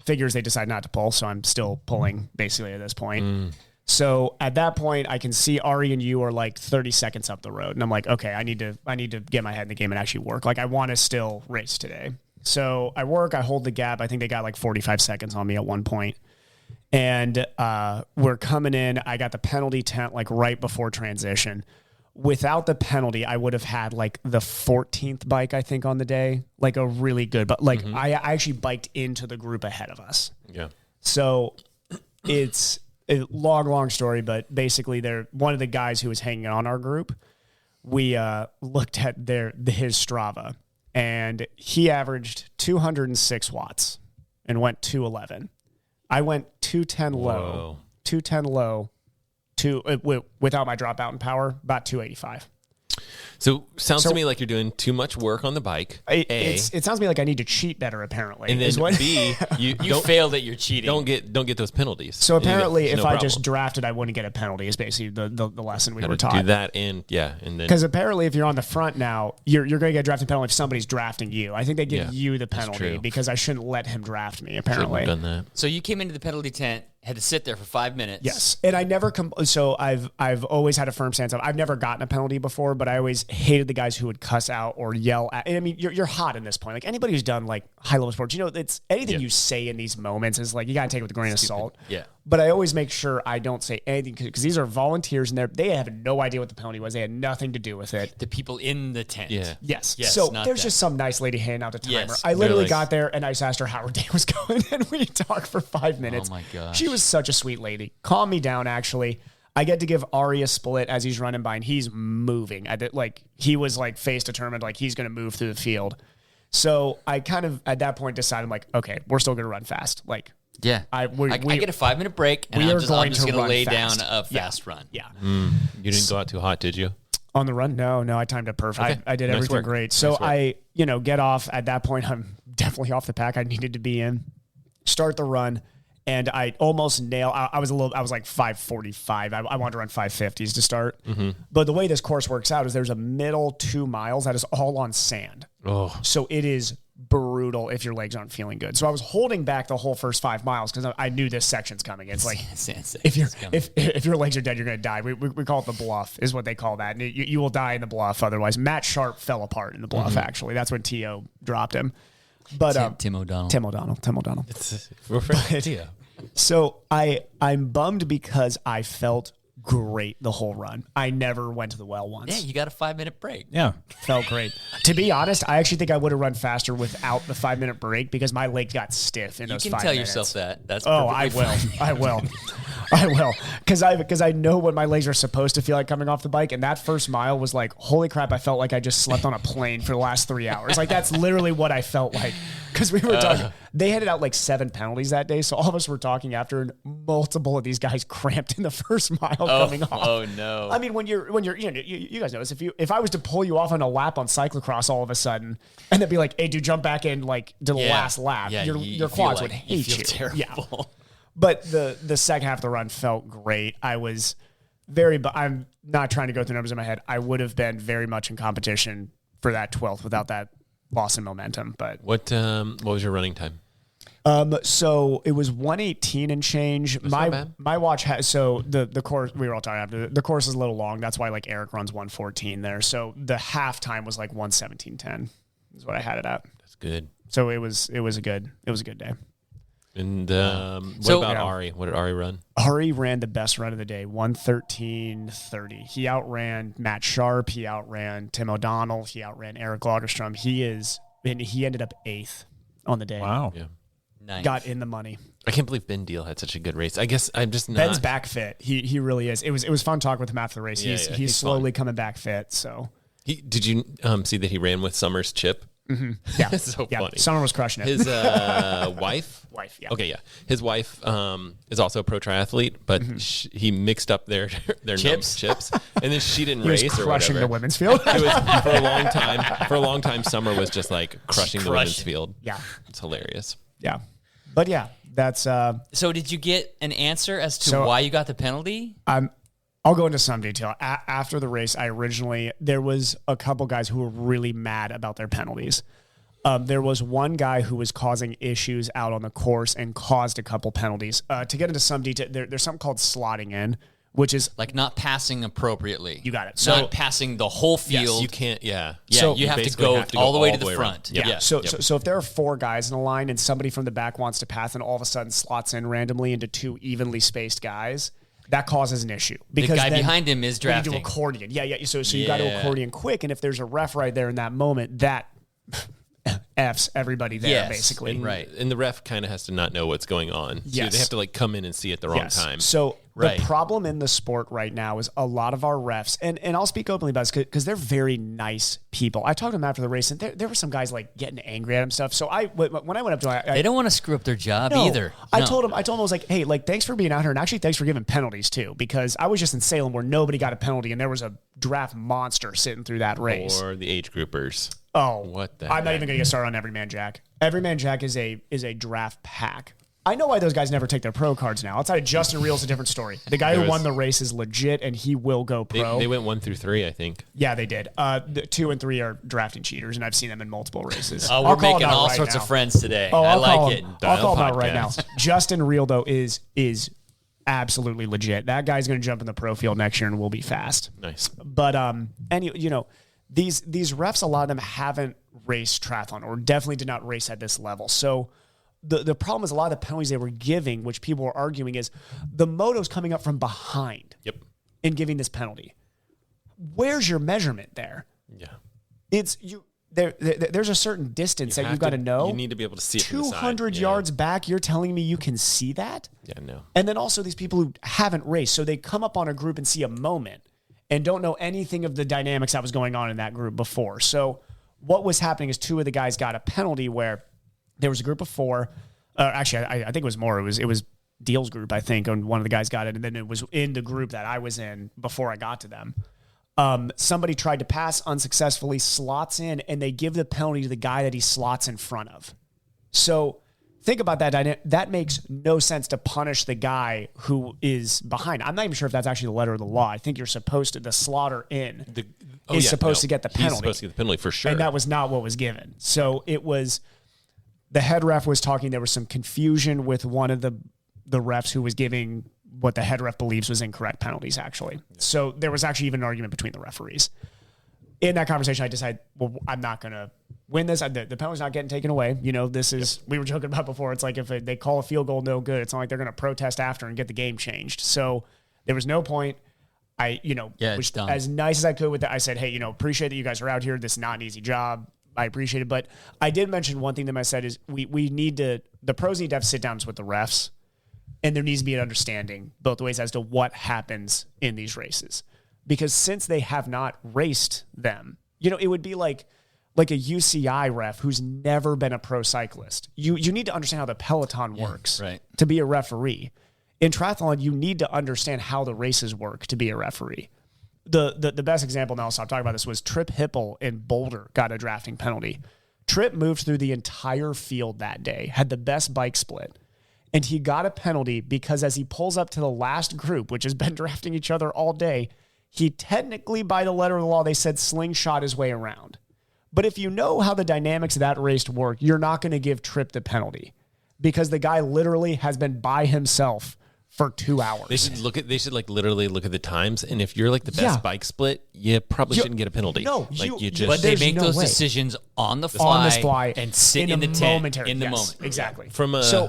Figures they decide not to pull. So I'm still pulling basically at this point. So at that point, I can see Ari and you are like 30 seconds up the road. And I'm like, okay, I need to get my head in the game and actually work. Like I want to still race today. So I work, I hold the gap. I think they got like 45 seconds on me at one point. And we're coming in. I got the penalty tent like right before transition. without the penalty, I would have had like the 14th bike, I think, on the day, like a really good, but like I actually biked into the group ahead of us. Yeah. So it's a long story, but basically one of the guys who was hanging on our group, we looked at his Strava, and he averaged 206 watts and went 211. I went 210 low, 210 low, without my dropout in power, about 285. So sounds to me like you're doing too much work on the bike. It sounds to me like I need to cheat better, apparently. And then B, you failed at your cheating. Don't get those penalties. So apparently, if I just drafted, I wouldn't get a penalty. Is basically the lesson we were taught. Do that and then because apparently, if you're on the front now, you're going to get a drafting penalty if somebody's drafting you. I think they give you the penalty because I shouldn't let him draft me. Apparently, shouldn't have done that. So you came into the penalty tent, had to sit there for 5 minutes. Yes, and I never so I've always had a firm stance of I've never gotten a penalty before, but I always hated the guys who would cuss out or yell at. And I mean, you're hot in this point. Like anybody who's done like high level sports, it's anything you say in these moments is like you got to take it with a grain of salt. Yeah. But I always make sure I don't say anything because these are volunteers and they have no idea what the penalty was. They had nothing to do with it. The people in the tent. Yeah. Yes. Yes, So not there's them. just some nice lady handing out the timer. Yes. I literally They're like- got there and I just asked her how her day was going, and we talked for 5 minutes. Oh my gosh. She was such a sweet lady. Calmed me down, actually. I get to give Ari a split as he's running by, and he's moving. He was like face determined, like he's going to move through the field. So I kind of at that point decided, I'm like, okay, we're still going to run fast. Like, Yeah. I get a 5 minute break, and I'm just going to lay fast. down a fast run. Yeah. You didn't go out too hot, did you? On the run? No, I timed it perfect. Okay. I did Nice everything work. great. So Nice work. I, get off at that point. I'm definitely off the pack I needed to be in. Start the run. And I almost nailed. I was like 5:45. I wanted to run 5:50s to start. But the way this course works out is there's a middle 2 miles that is all on sand. Oh, So it is brutal if your legs aren't feeling good. So I was holding back the whole first 5 miles because I knew this section's coming. It's like if your legs are dead, you're going to die. We call it the bluff, is what they call that. And you will die in the bluff otherwise. Matt Sharp fell apart in the bluff. Actually, that's when T.O. dropped him. But Tim O'Donnell. Tim O'Donnell. we're friends. Yeah. So I'm bummed because I felt great the whole run. I never went to the well once. Yeah, you got a 5 minute break. Yeah. Felt great. To be honest, I actually think I would have run faster without the 5 minute break because my legs got stiff in You those can 5 tell minutes. yourself that. That's I perfectly will. fine. I will. I will. Because I know what my legs are supposed to feel like coming off the bike. And that first mile was like, holy crap, I felt like I just slept on a plane for the last 3 hours. Like, that's literally what I felt like. Because we were talking. They handed out like 7 penalties that day. So all of us were talking after, and multiple of these guys cramped in the first mile coming off. Oh, no. I mean, when you're you guys know this. If I was to pull you off on a lap on cyclocross all of a sudden, and then be like, hey, dude, jump back in like to the last lap, Yeah, your you quads feel would like hate you. you. Feel Yeah. terrible. But the second half of the run felt great. I was but I'm not trying to go through numbers in my head. I would have been very much in competition for that 12th without that loss in momentum. But What was your running time? so it was 118 and change. not bad. My watch has the course we were all talking after the course is a little long. That's why like Eric runs 114 there. So the half time was like 117.10 is what I had it at. That's good. So it was a good day. And what So- about Yeah. Ari? What did Ari run? Ari ran the best run of the day, 113.30. He outran Matt Sharp. He outran Tim O'Donnell. He outran Eric Lagerstrom. He ended up 8th on the day. Wow. Yeah. Nice. Got in the money. I can't believe Ben Deal had such a good race. I guess I'm just not. Ben's back fit. He really is. It was fun talking with him after the race. Yeah, He's slowly coming back fit. So Did you see that he ran with Summers' chip? yeah, It's so yeah. funny. Summer was crushing it. His wife? Wife, yeah. Okay, yeah. His wife is also a pro triathlete, but he mixed up their chips, and then she didn't He was race or crushing whatever. the women's field. It was for a long time. For a long time, Summer was just like crushing the women's field. Yeah. It's hilarious. Yeah, but yeah, that's So did you get an answer as to So- why you got the penalty? I'll go into some detail. After the race, there was a couple guys who were really mad about their penalties. There was one guy who was causing issues out on the course and caused a couple penalties. To get into some detail, there's something called slotting in, which is Like not passing appropriately. You got it. Not So- passing the whole field. You can't. Yeah. Yeah, So- you have to basically go have to all the way to all the front. around. Yeah. So if there are 4 guys in a line and somebody from the back wants to pass and all of a sudden slots in randomly into 2 evenly spaced guys, that causes an issue. The Because guy then behind him is you drafting. do accordion. Yeah. So you got to accordion quick, and if there's a ref right there in that moment, that F's everybody there, basically. And, and the ref kind of has to not know what's going on. So Yes. they have to like come in and see at the wrong time. So Right. the problem in the sport right now is a lot of our refs, and I'll speak openly about this because they're very nice people. I talked to them after the race, and there were some guys like getting angry at him stuff. So when I went up to him, They don't want to screw up their job no, either. I No. told him, I was like, hey, like, thanks for being out here. And actually, thanks for giving penalties too, because I was just in Salem where nobody got a penalty and there was a draft monster sitting through that race. Or the age groupers. Oh, What the I'm not heck? even going to get started on Everyman Jack. Everyman Jack is a draft pack. I know why those guys never take their pro cards now. Outside of Justin Reel's a different story. The guy who won the race is legit, and he will go pro. They went 1 through 3, I think. Yeah, they did. The 2 and 3 are drafting cheaters, and I've seen them in multiple races. Oh, I'll we're call making him out all right sorts now. of friends today. Oh, I I'll call like him. it. I'll call him out right now. Podcast. Justin Reel though is absolutely legit. That guy's going to jump in the pro field next year and will be fast. Nice. But these refs, a lot of them haven't raced triathlon or definitely did not race at this level. So the problem is a lot of the penalties they were giving, which people were arguing, is the moto's coming up from behind Yep. and giving this penalty. Where's your measurement there? Yeah. It's you. There's a certain distance that you've got to know. You need to be able to see it from the side. 200 Yeah. yards back, you're telling me you can see that? Yeah, no. And then also these people who haven't raced, so they come up on a group and see a moment and don't know anything of the dynamics that was going on in that group before. So what was happening is 2 of the guys got a penalty where there was a group of 4. Actually, I think it was more. It was Deal's group, I think, and one of the guys got it, and then it was in the group that I was in before I got to them. Somebody tried to pass unsuccessfully, slots in, and they give the penalty to the guy that he slots in front of. So think about that. That makes no sense to punish the guy who is behind. I'm not even sure if that's actually the letter of the law. I think you're supposed to, the slaughter in is supposed to get the penalty. He's supposed to get the penalty for sure. And that was not what was given. So it was, the head ref was talking, there was some confusion with one of the refs who was giving what the head ref believes was incorrect penalties, actually. So there was actually even an argument between the referees. In that conversation, I decided, well, I'm not going to win this. The penalty's not getting taken away. This is, we were joking about before, it's like if they call a field goal no good, it's not like they're going to protest after and get the game changed. So there was no point. I was done. as nice as I could with that. I said, hey, appreciate that you guys are out here. This is not an easy job. I appreciate it. But I did mention one thing that I said is we need to, the pros need to have sit downs with the refs. And there needs to be an understanding both ways as to what happens in these races. Because since they have not raced them, it would be like a UCI ref who's never been a pro cyclist. You need to understand how the peloton works to be a referee. In triathlon, you need to understand how the races work to be a referee. The best example, and I'll stop talking about this, was Trip Hipple in Boulder got a drafting penalty. Trip moved through the entire field that day, had the best bike split. And he got a penalty because as he pulls up to the last group, which has been drafting each other all day, he technically, by the letter of the law, they said slingshot his way around. But if you know how the dynamics of that race work, you're not going to give Tripp the penalty because the guy literally has been by himself for 2 hours. They should literally look at the times, and if you're like the best bike split, you probably shouldn't get a penalty. No, but they make those decisions on the fly and sit in the tent in the moment. Exactly.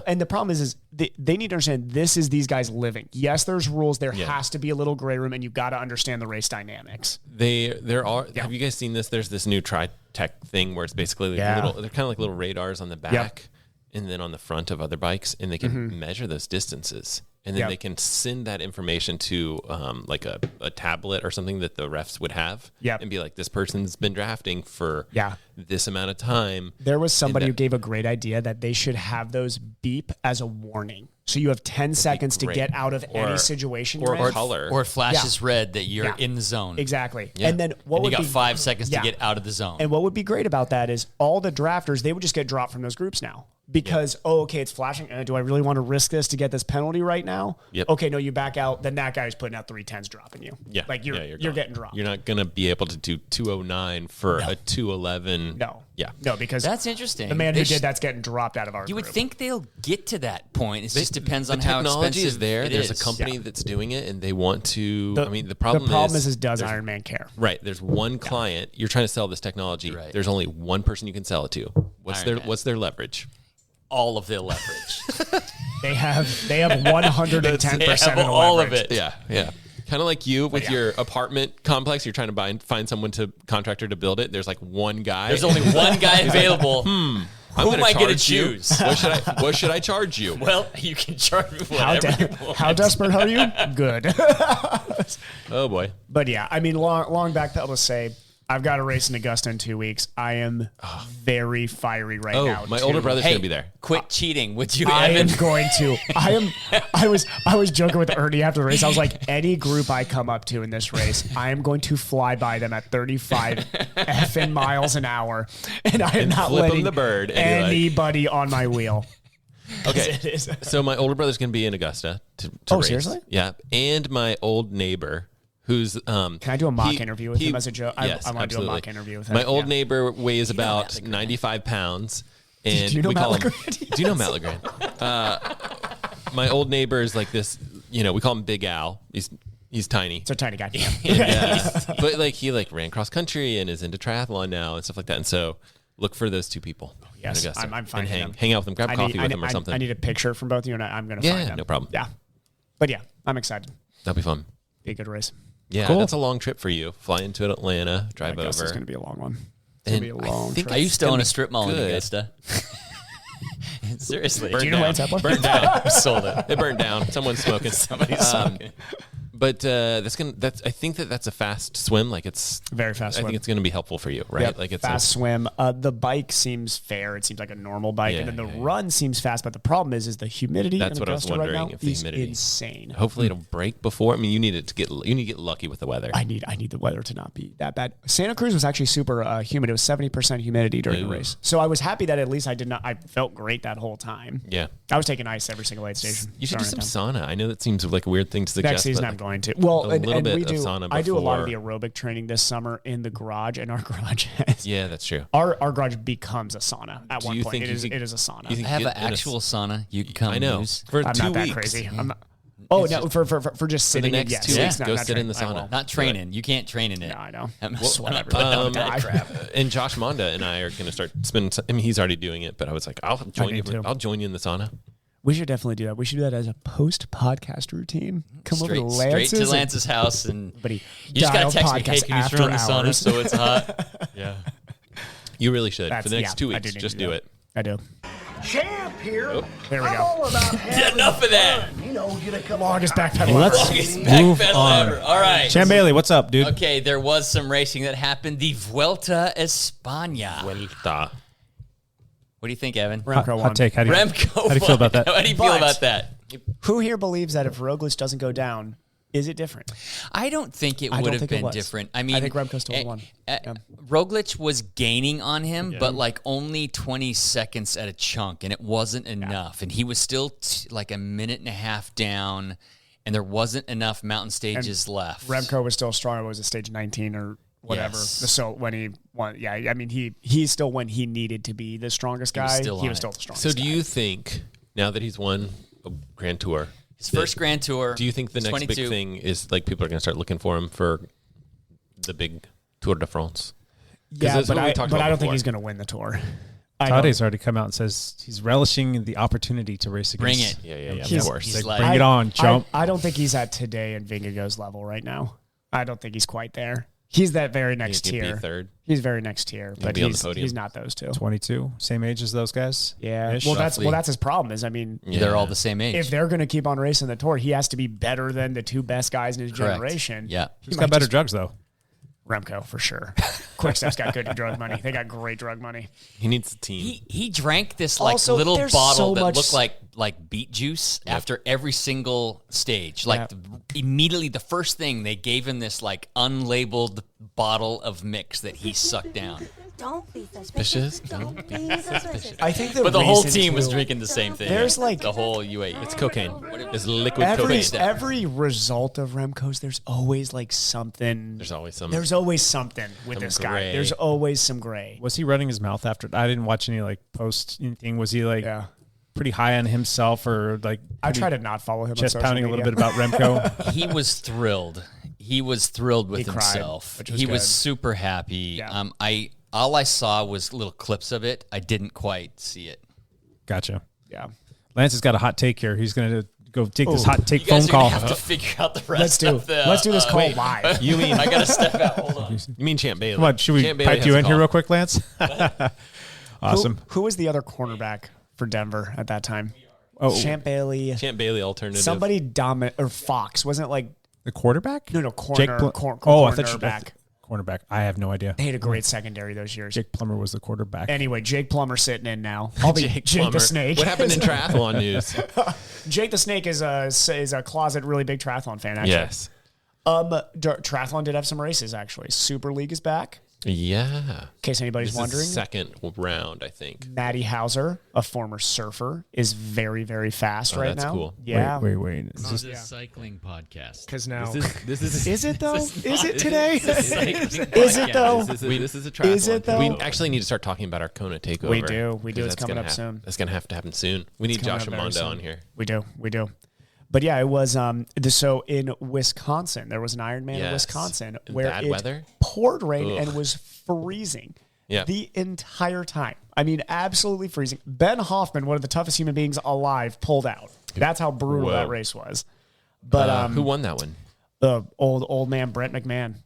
And the problem is they need to understand this is these guys living. Yes, there's rules. There has to be a little gray room, and you've got to understand the race dynamics. There are. Have you guys seen this? There's this new Tri-Tech thing where it's basically they're kind of like little radars on the back and then on the front of other bikes, and they can measure those distances. And then they can send that information to like a tablet or something that the refs would have and be like, this person's been drafting for this amount of time. There was somebody who gave a great idea that they should have those beep as a warning. So you have 10 seconds to get out of any situation or you're in. color. Or it flashes red that you're in the zone. Exactly. Yeah. And then you got 5 seconds to get out of the zone. And what would be great about that is all the drafters, they would just get dropped from those groups now. Because, okay, it's flashing. Do I really want to risk this to get this penalty right now? Yep. Okay, no, you back out. Then that guy's putting out 310s dropping you. Yeah. Like you're getting dropped. You're not going to be able to do 209 for a 211. No. Yeah. No, because that's interesting. The man who did that's getting dropped out of our You group. would think they'll get to that point. It just depends on how technology expensive is there. There's a company Yeah. that's doing it, and they want to. The problem is does Iron Man care? Right. There's one client. You're trying to sell this technology. Right. There's only one person you can sell it to. What's Iron Man. their leverage? all of the leverage. They have 110% of the all leverage. of it. Yeah. Kind of like you with your apartment complex. You're trying to find someone contractor to build it. There's like one guy. There's only one guy available. Who am I going to choose? What should I charge you? Well, you can charge me whatever you want. How desperate are you? Good. Oh boy. But yeah, I mean, long backpedal to say, I've got a race in Augusta in 2 weeks. I am very fiery right now. My older brother's Hey, gonna be there. quit cheating. Would you, I Evan? am going to. I was joking with Ernie after the race. I was like, any group I come up to in this race, I am going to fly by them at 35 effing miles an hour, and I am not flip 'em letting the bird and be anybody on my wheel. Okay. So my older brother's gonna be in Augusta to race. Seriously? Yeah. And my old neighbor, who's Can I do a mock interview with him as a joke? Yes, I want to do a mock absolutely. interview with him. My old neighbor weighs about 95 pounds. And Do you know we Matt call him, LeGrand? Do you know Matt LeGrand? My old neighbor is like this, we call him Big Al. He's tiny. It's a tiny guy. But like he ran cross country and is into triathlon now and stuff like that. And so look for those two people. Yes, in Augusta. I'm finding and them. hang out with them, grab coffee with them or something. I need a picture from both of you, and I'm going to find them. no problem. Yeah. But yeah, I'm excited. That'll be fun. Be a good race. Yeah, Cool. that's a long trip for you. Fly into Atlanta, drive I guess over. it's going to be a long one. It's And going to be a long I think trip. I used to gonna own be a strip mall in good. Augusta. Seriously. Do you know Lance Epler? Burnt down. Sold it. It burnt down. Someone's smoking. Somebody's smoking. But I think that's a fast swim. Like it's Very fast I swim. think it's going to be helpful for you, right? Yep, Like it's fast swim. The bike seems fair. It seems like a normal bike, and then the run seems fast. But the problem is the humidity. That's in what I was Augusta right wondering, now if the is humidity- insane. Hopefully it'll break before. I mean, you need to get lucky with the weather. I need the weather to not be that bad. Santa Cruz was actually super humid. It was 70% humidity during the race, so I was happy that at least I felt great that whole time. Yeah. I was taking ice every single aid station. You should do during some that time. sauna. I know that seems like a weird thing to suggest. Next season, but I'm like going to. Well, a little bit we of do. sauna I do a lot of the before. aerobic training this summer in the garage, and our garage has Yeah, that's true. our garage becomes a sauna at Do one you point. think It you is could- it is a sauna. you think I have get an in a- actual sauna. You can come I know. use. For I'm 2 not that weeks. crazy. I'm not. Oh no, for just sitting next in. Yes, 2 yes, weeks, not- go not sit in the training. I sauna. will. Not training. You can't train in it. No, I know. I'm Well, sweating whatever. up that crap. And Josh Monda and I are going to start spending. I mean, he's already doing it, but I was like, I'll join you. need to. I'll join you in the sauna. We should definitely do that. We should do that as a post-podcast routine. Come over to Straight Lance's. to Lance's house and Buddy, you just got dial to text me, hey, podcast can you turn on the after sauna hours. so it's hot? Yeah. You really should. That's- For the next 2 I weeks, need just to do it. I do. Champ here. There we I'm go. all about having Enough of that. fun. You know, get a couple Longest backpedal ever. Let's Longest move backpedal on. ever. All right. Chan Bailey, what's up, dude? Okay, there was some racing that happened. The Vuelta España. Vuelta. What do you think, Evan? Remco won. Hot take. How do you feel about that? How do you feel But- about that? Who here believes that if Roglic doesn't go down, is it different? I don't think it I don't would have think it been was. different. I I mean, think Remco still won. Yeah. Roglic was gaining on him, but like only 20 seconds at a chunk, and it wasn't enough. And he was still like a minute and a half down, and there wasn't enough mountain stages left. Remco was still strong. It was a stage 19 or whatever. Yes. So when he won, yeah, I mean, he's still when he needed to be the strongest guy. was still He on was it. still the strongest. So do guy. you think now that he's won a Grand Tour, His first Grand Tour. do you think the he's next 22. big thing is like people are going to start looking for him for the big Tour de France? Yeah, that's but what we I talked don't about think before. he's going to win the tour. I Tade's don't- already come out and says he's relishing the opportunity to race Bring against. it. Yeah, Of He's- course. he's Like, like- bring it on, jump. I don't think he's at today and Vingegaard's level right now. I don't think he's quite there. He's that very next He could be tier. third. He's very next tier, but be on the he's podium. not those two. 22, same age as those guys. Yeah. Ish. Well, that's Roughly. his problem. Is I mean, They're all the same age. if they're going to keep on racing the tour, he has to be better than the two best guys in his Correct. generation. Yeah. He's got better drugs though. Remco for sure. Quickstep's got good drug money. They got great drug money. He needs a team. He drank this like Also, little there's bottle so that much- looked like beet juice after every single stage. Like immediately the first thing they gave him this like unlabeled bottle of mix that he sucked down. Don't be suspicious. Don't be suspicious. I think the But the whole reason team was too- drinking the same thing. There's like- the whole UAE. It's cocaine. It's liquid cocaine. every result of Remco's, there's always like something. There's always some. There's always something with Some this guy. gray. There's always some gray. Was he running his mouth after? I didn't watch any like post anything. Was he like Yeah. pretty high on himself or like I try to not follow him. chest on social pounding a little media. bit about Remco? He was thrilled. He was thrilled with He cried, himself. which was He was good. super happy. Yeah. All I saw was little clips of it. I didn't quite see it. Gotcha. Yeah. Lance has got a hot take here. He's going to go take this Oh. hot take You guys phone are gonna call. have to figure out the rest of the... Let's do this call wait. live. You mean I got to step out. Hold on. you mean Champ Bailey? Come on, should we Champ Bailey pipe has you a in here call. real quick, Lance? Awesome. Who was the other cornerback for Denver at that time? Oh, Champ Bailey. Champ Bailey alternative. Somebody dominant or Fox wasn't it like the quarterback? no corner. Plum- Cornerback. I thought cornerback. I have no idea. They had a great secondary those years. Jake Plummer was the quarterback. Anyway, Jake Plummer sitting in now. I'll be Jake, Plummer. the Snake. What happened in triathlon news? Jake the Snake is a closet really big triathlon fan. Actually. Yes. Triathlon did have some races actually. Super League is back. Yeah. In case anybody's This wondering. is second round, I think. Maddie Hauser, a former surfer, is very, very fast right that's now. cool. Yeah. Wait. This is a cycling podcast. Because now. This is Is it though? Is it today? Is it though? This is a triathlon. Is it, though? We actually need to start talking about our Kona takeover. We do. It's That's coming gonna up soon. That's gonna have to happen soon. We need coming Josh up very Amanda soon. on here. We do. But yeah, it was so in Wisconsin, there was an Ironman in Yes. Wisconsin In where bad it weather? poured rain Ugh. and was freezing Yeah. the entire time. I mean, absolutely freezing. Ben Hoffman, one of the toughest human beings alive, pulled out. That's how brutal Whoa. that race was. But Who won that one? the old man Brent McMahon.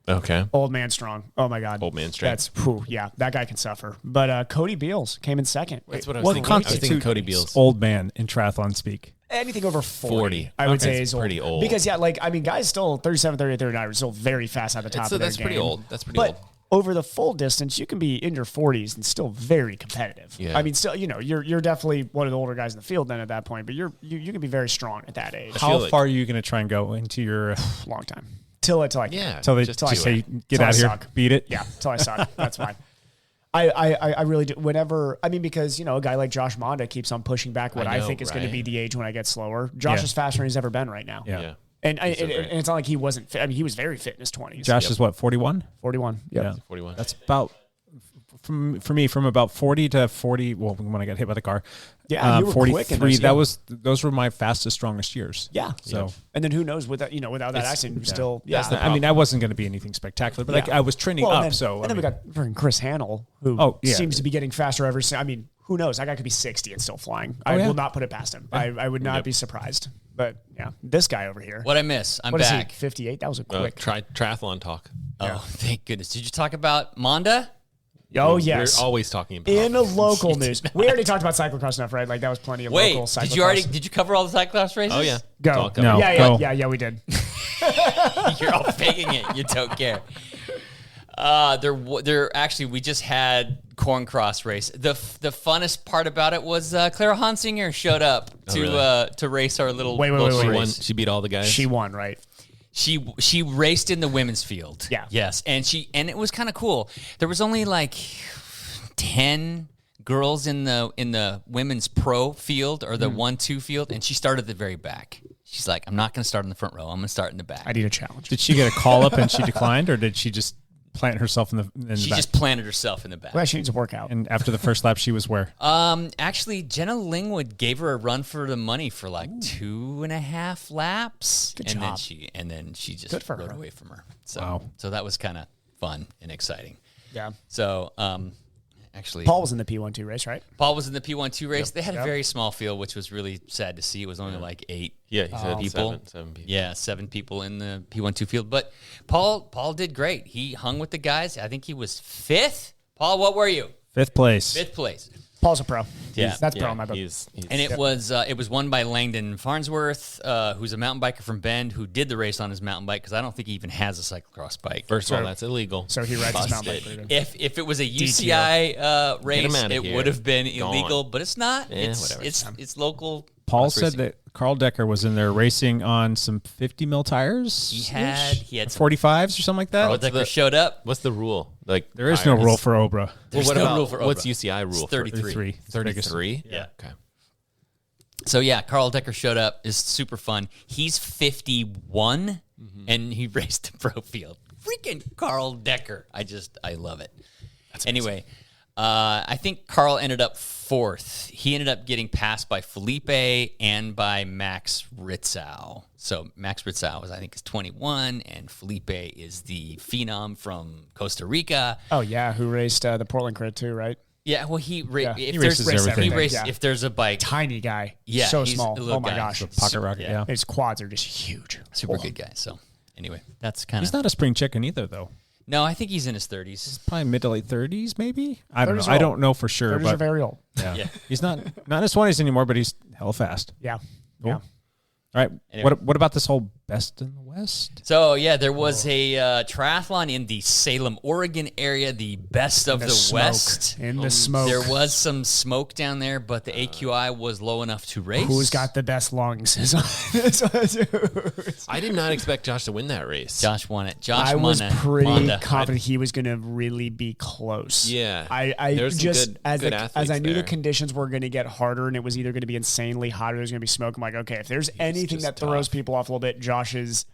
Okay. Old man strong. Oh my God. Old man strength. That's yeah, that guy can suffer. But Cody Beals came in second. That's what I was What thinking. I was thinking constitutes Cody Beals. old man in triathlon speak? Anything over 40, 40. I would Okay. say It's is pretty old. Because yeah, like I mean, guys still 37, 38, 39 are still very fast at the top of their That's pretty game. old. That's pretty but old. over the full distance, you can be in your 40s and still very competitive. Yeah. I mean, still, you're definitely one of the older guys in the field then at that point, but you can be very strong at that age. How like- far are you going to try and go into your Long time till I Yeah. till they just till I do say it. get Till I out of here, suck. beat it? Yeah, till I suck. That's fine. I really do. Whenever, I mean, because, a guy like Josh Monda keeps on pushing back what I I know, think is going to right? be the age when I get slower. Josh Yeah. is faster than he's ever been right now. Yeah. Yeah. And, He's so and great. it's not like he wasn't fit. I mean, he was very fit in his 20s. Josh is what, 41? 41. Yep. Yeah. 41. That's about for me from about 40 to 40. Well, when I got hit by the car, Yeah, you were quick in 43. those, yeah. Those were my fastest, strongest years. Yeah. So And then who knows, without that accident, you still, yeah. the I mean, I wasn't going to be anything spectacular, but like Yeah. I was trending Well, up. and So then we got freaking Chris Hannell, who Oh, yeah. seems to be getting faster every single. I mean, who knows? That guy could be 60 and still flying. I yeah. will not put it past him. I would not be surprised. But yeah, this guy over here. What I miss? I'm What is back. he? 58. That was a quick. Triathlon talk. Oh, thank goodness. Did you talk about Monda? Oh yes. We're always talking about In local news, we already taled about cyclocross enough, right? Like that was plenty of Wait, local cyclocross. Did you cover all the cyclocross races? Oh, yeah. Go. It's all covered. No. go. Yeah, we did. You're all faking it. You don't care. There actually, we just had corn cross race. The funnest part about it was Clara Hansinger showed up to race our little Wait, local She wait. won. race. She beat all the guys. She won, right? She raced in the women's field. Yeah. Yes, and it was kind of cool. There was only like 10 girls in the women's pro field or the 1-2 field, and she started at the very back. She's like, I'm not going to start in the front row. I'm going to start in the back. I need a challenge. Did she get a call up and she declined, or did she just plant herself in the She back? just planted herself in the back. Well, she needs to work out. And after the first lap, she was where? Actually, Jenna Lingwood gave her a run for the money for like 2.5 laps. Good and job. then she just Good for rode her. away from her. So Wow. so that was kind of fun and exciting. Yeah. So actually Paul was in the P12 race, right? Paul was in the P12 race. They had Yep. a very small field, which was really sad to see. It was only like 8 Yeah, he said people. seven people. Yeah, 7 people in the P12 field. But Paul did great. He hung with the guys. I think he was 5th. Paul, what were you? 5th place. 5th place. Paul's a pro. Yeah. That's pro in my book. And it was won by Langdon Farnsworth, who's a mountain biker from Bend, who did the race on his mountain bike because I don't think he even has a cyclocross bike. First of all, that's illegal. So he rides his mountain bike. Busted. pretty good. If it was a UCI race, outta it here. would have been Gone. illegal, but it's not. Yeah, it's whatever. it's local. Paul cross said racing. that Carl Decker was in there racing on some 50 mil tires. He had some 45s or something like that. Carl Decker showed up. What's the rule? Like There is no tires? rule for Obra. There's what no about rule for what's Obra. UCI rule? It's 33. 33. 33. Yeah. Okay. So yeah, Carl Decker showed up. Is super fun. He's 51 and he raced the pro field. Freaking Carl Decker. I love it. Anyway, I think Carl ended up 4th. He ended up getting passed by Felipe and by Max Ritzau. So Max Ritzau I think is 21 and Felipe is the phenom from Costa Rica. Oh, yeah. Who raced the Portland Crit too, right? Yeah, well, He if races there's everything. if there's a bike, Tiny guy. yeah, So he's small. a little Oh my guy. gosh. Pocket rocket, yeah. His quads are just huge. super good guy. So anyway, that's kind He's of not a spring chicken either, though. no. I think he's in his 30s. Probably mid to late 30s, maybe. I don't know. 30s are I old. don't know for sure. 30s are But very old. yeah. He's not in his 20s anymore, but he's hella fast. Yeah. Cool. Yeah. All right. Anyway. What about this whole best in the West? So yeah, there was a triathlon in the Salem, Oregon area, the best of the smoke. West. In the smoke. There was some smoke down there, but the AQI was low enough to race. Who's got the best lungs? I did not expect Josh to win that race. Josh won it. Josh I was pretty Monda. confident he was going to really be close. Yeah. I There's some just good as athletes I knew the there. conditions were going to get harder and it was either going to be insanely hot or there's going to be smoke. I'm like, okay, if there's anything just that throws people off a little bit, Josh is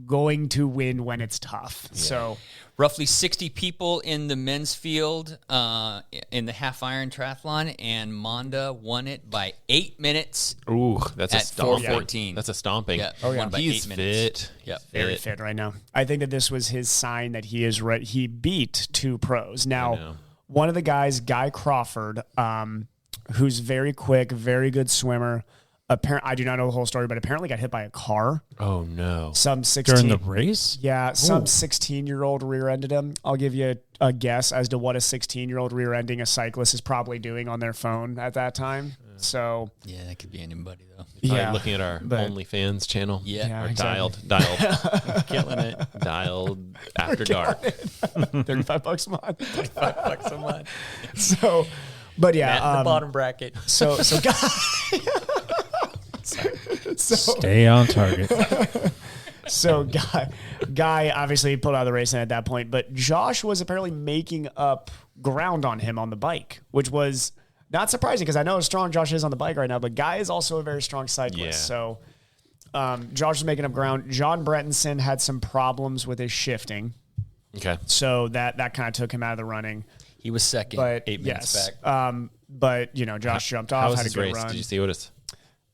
going to win when it's tough. So Roughly 60 people in the men's field in the half iron triathlon, and Monda won it by 8 minutes. Ooh, that's a At stomping. 4:14. That's a stomping. Yeah, won by He's 8 minutes. fit. Yep. very fit right now. I think that this was his sign that he is ready. He beat two pros. Now, one of the guys, Guy Crawford, who's very quick, very good swimmer. I do not know the whole story, but apparently got hit by a car. Oh no! Some 16 During the race? Yeah, some 16-year-old rear-ended him. I'll give you a guess as to what a 16-year-old rear-ending a cyclist is probably doing on their phone at that time. So Yeah, that could be anybody, though. yeah, Looking at our but- OnlyFans channel. Yeah. Or exactly. dialed, Killing it. dialed after dark. $35 a month. $5 a month. So, but yeah, At the bottom bracket. So Stay on target. So guy obviously pulled out of the race at that point, but Josh was apparently making up ground on him on the bike, which was not surprising because I know how strong Josh is on the bike right now, but Guy is also a very strong cyclist. Yeah. So Josh was making up ground. John Brettenson had some problems with his shifting, Okay. so that kind of took him out of the running. He was second, But 8 minutes yes, back. But Josh jumped How off, was had a his good race? run. Did you see what his?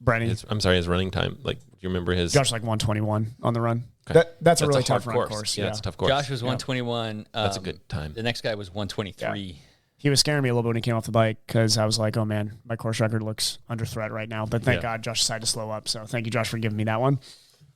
Brennan, I'm sorry, his running time. Like, do you remember his? Josh like 121 on the run. Okay. That's a really hard tough run course. Yeah, it's a tough course. Josh was 121. That's a good time. The next guy was 123. He was scaring me a little bit when he came off the bike because I was like, oh man, my course record looks under threat right now. But thank God Josh decided to slow up. So thank you, Josh, for giving me that one.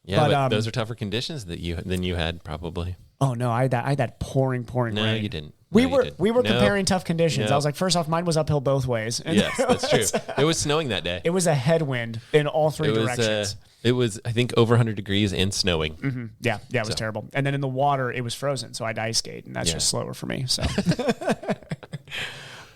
Yeah, But, but those are tougher conditions than you had probably. Oh no, I had that pouring No, rain. you didn't. We No, you were didn't. we were No. comparing tough conditions. No. I was like, first off, mine was uphill both ways. And Yes, that's true. It was snowing that day. It was a headwind in all three directions. It was, I think, over 100 degrees and snowing. Mm-hmm. Yeah, it was terrible. And then in the water, it was frozen, so I had ice skate, and that's just slower for me. So,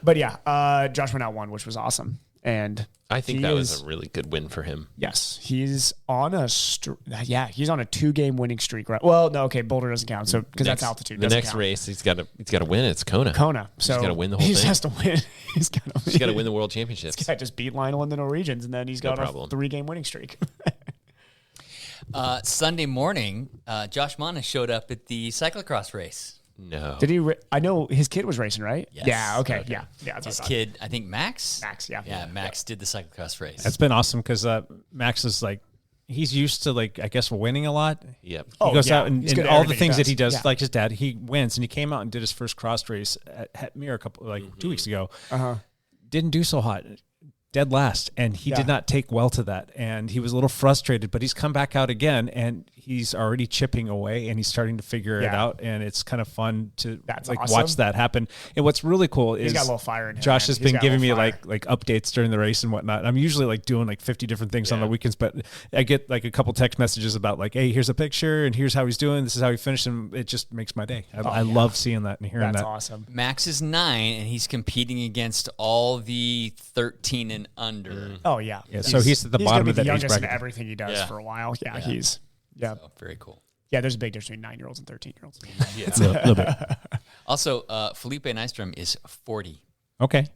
but yeah, Josh went out one, which was awesome. And I think he that is- was a really good win for him. Yes, he's on a he's on a 2-game winning streak. Right? Well, no, okay, Boulder doesn't count, so because that's altitude. The doesn't next count. race, he's got to win. It's Kona. So he's got to win the whole he thing. has to win. He's got to. He's got to win the world championships. Yeah, just beat Lionel and the Norwegians, and then he's got a problem. 3-game winning streak. Sunday morning, Josh Monda showed up at the cyclocross race. No. Did he? I know his kid was racing, right? Yes. Yeah. Okay. Yeah. That's His what I thought. kid, I think Max? Max, yeah. Yeah, Max did the cyclocross race. That's been awesome because Max is like, he's used to like, I guess, winning a lot. Yep. Oh, He goes yeah. out and, He's and good at all the everything things he that he does. does, Yeah. like his dad, he wins. And he came out and did his first cross race at Mir 2 weeks ago. Didn't do so hot. Dead last. And he did not take well to that. And he was a little frustrated, but he's come back out again and he's already chipping away and he's starting to figure it out. And it's kind of fun to awesome. watch that happen. And what's really cool is He's got a little fire in him. Josh man. has He's been got a giving me little fire. like updates during the race and whatnot. I'm usually like doing like 50 different things on the weekends, but I get like a couple text messages about like, hey, here's a picture and here's how he's doing. This is how he finished. And it just makes my day. I love seeing that and hearing That's that. awesome. Max is 9, and he's competing against all the 13 and under. Oh yeah. Yeah, so he's at the gonna bottom be of the that age youngest in bracket. everything he does for a while. Yeah. He's So, very cool. Yeah, there's a big difference between 9-year-olds and 13-year-olds. A little bit. Also, Felipe Nystrom is 40, Okay.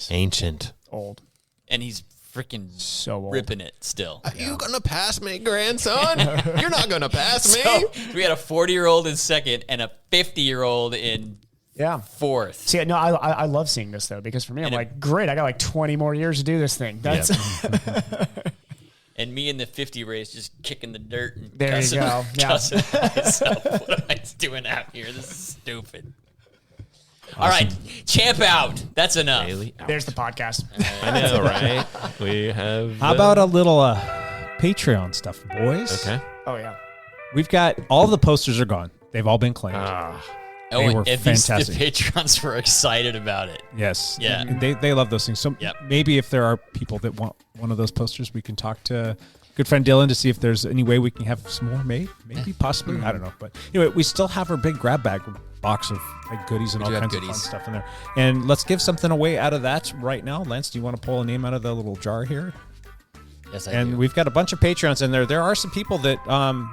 Ancient. Old. and he's freaking So old. ripping it still. Are you going to pass me, grandson? You're not going to pass me. So, we had a 40-year-old in second and a 50-year-old in Yeah. fourth. See, no, I love seeing this though because for me, I'm like, great, I got like 20 more years to do this thing. That's And me in the 50 race just kicking the dirt and There you cussing, go. Yeah. cussing myself. What am I doing out here? This is stupid. All right, champ out. That's enough. Daily out. There's the podcast. I know, right? We have. How about a little Patreon stuff, boys? Okay. Oh yeah. We've got all the posters are gone. They've all been claimed. Oh, They and were the fantastic. Patrons were excited about it. Yes. Yeah. They love those things. So Yep. maybe if there are people that want one of those posters, we can talk to good friend Dylan to see if there's any way we can have some more made. Maybe, possibly. I don't know. But anyway, we still have our big grab bag box of like goodies and We all do have kinds of fun goodies. stuff in there. And let's give something away out of that right now. Lance, do you want to pull a name out of the little jar here? Yes, I And do. we've got a bunch of Patreons in there. There are some people that go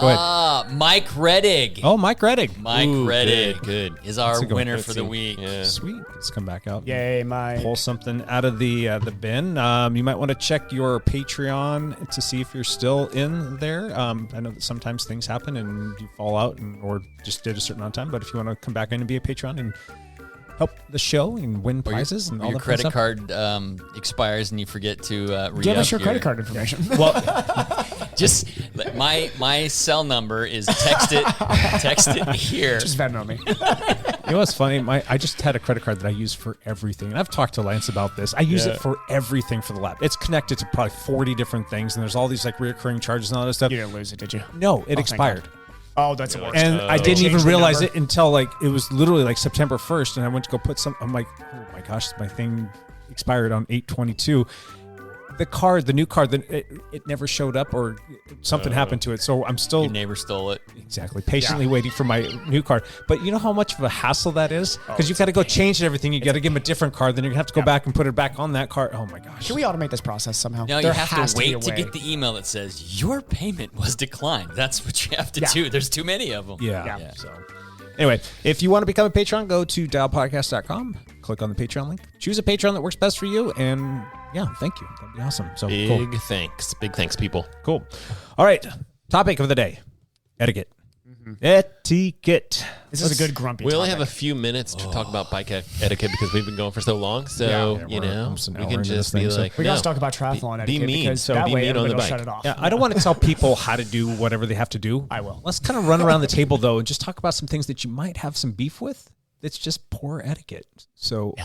ahead. Mike Reddig. Oh, Mike Reddig. Mike Ooh, Reddig good. is our That's a good one. winner Let's for the see. week. Yeah. Sweet. Let's come back out. Yay, my. Pull something out of the bin. You might want to check your Patreon to see if you're still in there. I know that sometimes things happen and you fall out or just did a certain amount of time. But if you want to come back in and be a Patreon and help the show and win prizes and all your that fun credit stuff. card expires and you forget to re-up Give us your your credit card information. Well, Just my cell number is text it here. Just Venmo me. you know what's funny? I just had a credit card that I use for everything. And I've talked to Lance about this. I use it for everything for the lab. It's connected to probably 40 different things. And there's all these like reoccurring charges and all that stuff. You didn't lose it, did you? No, it thank expired. God. Oh, that's the worst. And I They didn't even changed the realize number. it until like it was literally like September 1st, and I went to go put some. I'm like, oh my gosh, my thing expired on 8/22. The new card, it never showed up, or something happened to it. So I'm still Your neighbor stole it. exactly patiently waiting for my new card. But you know how much of a hassle that is, because you've got to go change everything. You got to give them a different card, then you're gonna have to go back and put it back on that card. Oh my gosh! Can we automate this process somehow? No, There you have has to be a wait to way. get the email that says your payment was declined. That's what you have to Yeah. do. There's too many of them. Yeah. So anyway, if you want to become a Patreon, go to dialpodcast.com, click on the Patreon link, choose a Patreon that works best for you, and yeah, thank you. That'd be awesome. So cool. Big thanks, people. Cool. All right. Topic of the day. Etiquette. Etiquette. This is a good grumpy We only have topic. a few minutes to talk about bike etiquette because we've been going for so long. So, Yeah, we're almost an we hour can into just this be thing, so- like, We no, got to talk about triathlon be etiquette mean. because So that be way mean on everybody the will bike. shut it off. Yeah, I don't want to tell people how to do whatever they have to do. I will. Let's kind of run around the table, though, and just talk about some things that you might have some beef with. It's just poor etiquette. So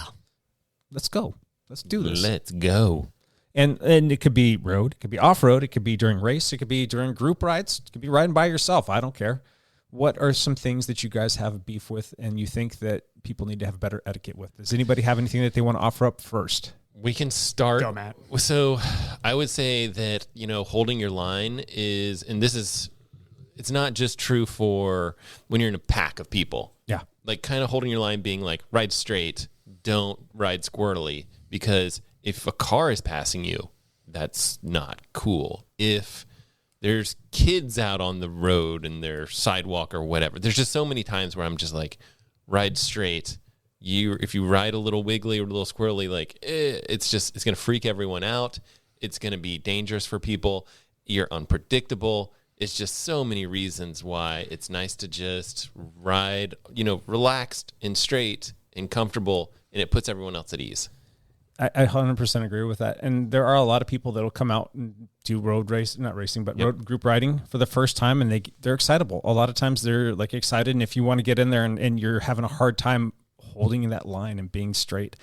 let's go. Let's do this. Let's go. And it could be road, it could be off-road, it could be during race, it could be during group rides, it could be riding by yourself. I don't care. What are some things that you guys have beef with and you think that people need to have better etiquette with? Does anybody have anything that they want to offer up first? We can start. Go, Matt. So I would say that, holding your line is, and this is, it's not just true for when you're in a pack of people. Yeah. Like kind of holding your line being like, ride straight, don't ride squirrely, because if a car is passing you, that's not cool. If there's kids out on the road and their sidewalk or whatever, there's just so many times where I'm just like, ride straight. If you ride a little wiggly or a little squirrely, like it's going to freak everyone out. It's going to be dangerous for people. You're unpredictable. It's just so many reasons why it's nice to just ride, relaxed and straight and comfortable, and it puts everyone else at ease. I 100% agree with that. And there are a lot of people that will come out and do road road group riding for the first time, and they're excitable. A lot of times they're like excited. And if you want to get in there and you're having a hard time holding that line and being straight,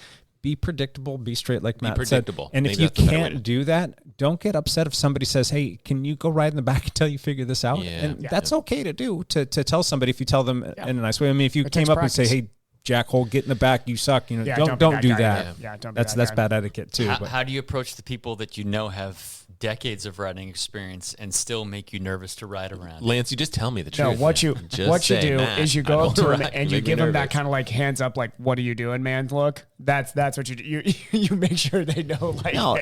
be predictable, be straight, like Matt predictable. said. And Maybe if you that's the better way can't to- do that, don't get upset if somebody says, hey, can you go ride in the back until you figure this out? Yeah. And that's okay to do, to tell somebody if you tell them in a nice way. I mean, if you It came takes up and say, practice. hey, Jackhole, get in the back, you suck. Yeah, don't be do guy. that. Yeah, don't be That's that guy. bad etiquette too. but- How do you approach the people that have decades of riding experience and still make you nervous to ride around? Lance, you just tell me the No, truth. what you Just say, do "Matt, is you I go up don't to him ride. and you Make me give him that nervous." kind of like hands up, like "What are you doing, man?" Look. That's what you do. You make sure they know. Like, No,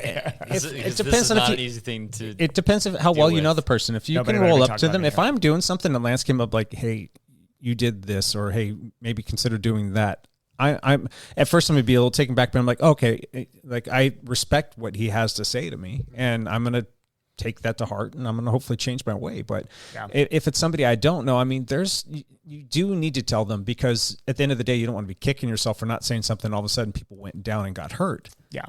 This it is depends on not if an you. easy thing to. It depends on how well you know with. the person. If you Nobody can ever roll up talked to about them, it, if yeah. I'm doing something and Lance came up like, "Hey, you did this," or "Hey, maybe consider doing that," I'm at first I'm gonna be a little taken back, but I'm like, okay, like I respect what he has to say to me, and I'm gonna take that to heart, and I'm gonna hopefully change my way. But Yeah. if it's somebody I don't know, I mean, you do need to tell them, because at the end of the day, you don't want to be kicking yourself for not saying something. All of a sudden, people went down and got hurt. yeah,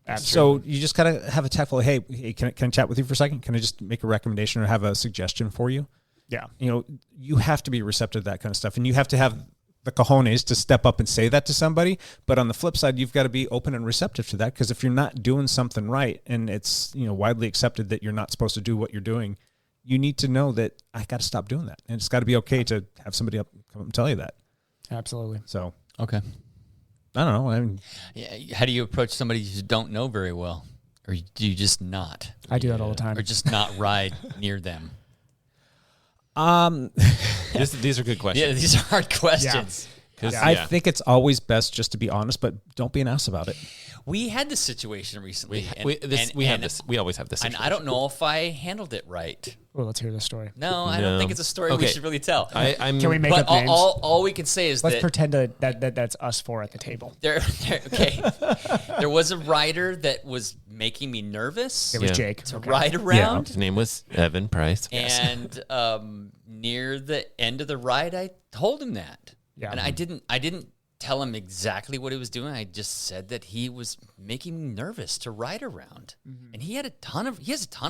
absolutely. So you just gotta have a tactful. Hey, can I chat with you for a second? Can I just make a recommendation or have a suggestion for you? Yeah, You have to be receptive to that kind of stuff, and you have to have the cojones to step up and say that to somebody. But on the flip side, you've got to be open and receptive to that, because if you're not doing something right and it's, widely accepted that you're not supposed to do what you're doing, you need to know that I got to stop doing that. And it's got to be okay to have somebody up come and tell you that. Absolutely. So, Okay. I don't know. I mean, How do you approach somebody you don't know very well? Or do you just not? I do that all the time. Or just not ride near them? These are good questions. Yeah, these are hard questions. 'Cause, I think it's always best just to be honest, but don't be an ass about it. We had this situation recently. We always have this. And I don't know if I handled it right. Well, let's hear the story. No, I don't think it's a story we Okay. should really tell. I'm Can we make but up names? all we can say is Let's that pretend that's us four at the table. okay. There was a rider that was making me nervous It was Yeah. Jake. to Okay. ride around. His name was Evan Price. And near the end of the ride, I told him that. Yeah. And I didn't tell him exactly what he was doing. I just said that he was making me nervous to ride around. And he has a ton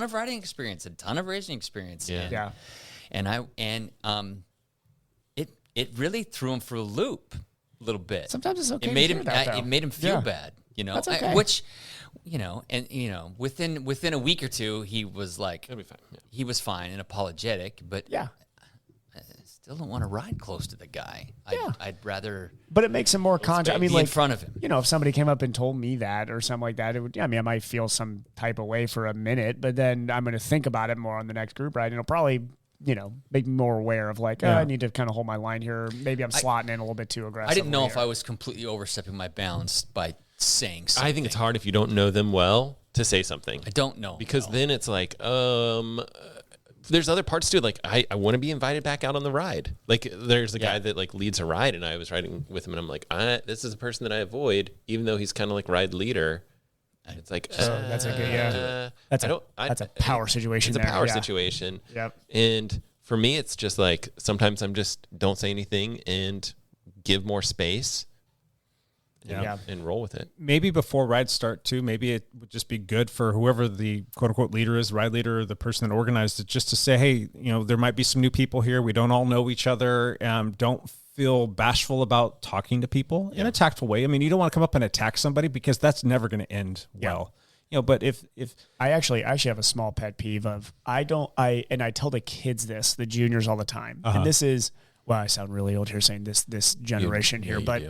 of riding experience, a ton of racing experience. Yeah. And it really threw him for a loop a little bit. Sometimes it's okay It made to him hear that, though. it made him feel Yeah. bad, That's okay. which within a week or two he was like It'll be fine. Yeah. he was fine and apologetic, but Yeah. I still don't want to ride close to the guy. Yeah. I'd rather But it makes him more conscious. I mean, be like in front of him. if somebody came up and told me that or something like that, it would. I mean, I might feel some type of way for a minute, but then I'm going to think about it more on the next group ride, and it'll probably, make me more aware of like, I need to kind of hold my line here. Maybe I'm slotting in a little bit too aggressive. I didn't know if I was completely overstepping my bounds by saying something. I think it's hard if you don't know them well to say something. I don't know. Because then it's like, there's other parts too. Like I want to be invited back out on the ride. Like there's a guy that like leads a ride, and I was riding with him, and I'm like, this is a person that I avoid, even though he's kind of like ride leader. It's like that's a good that's a power situation. It's a there. power Yeah. situation. Yep. And for me, it's just like sometimes I'm just don't say anything and give more space. And roll with it. Maybe before rides start too, maybe it would just be good for whoever the quote unquote leader is, ride leader, or the person that organized it, just to say, hey, there might be some new people here. We don't all know each other. Don't feel bashful about talking to people in a tactful way. I mean, you don't want to come up and attack somebody, because that's never going to end well. But if I actually have a small pet peeve of I tell the kids this, the juniors all the time. And this is, well, I sound really old here saying this generation here, but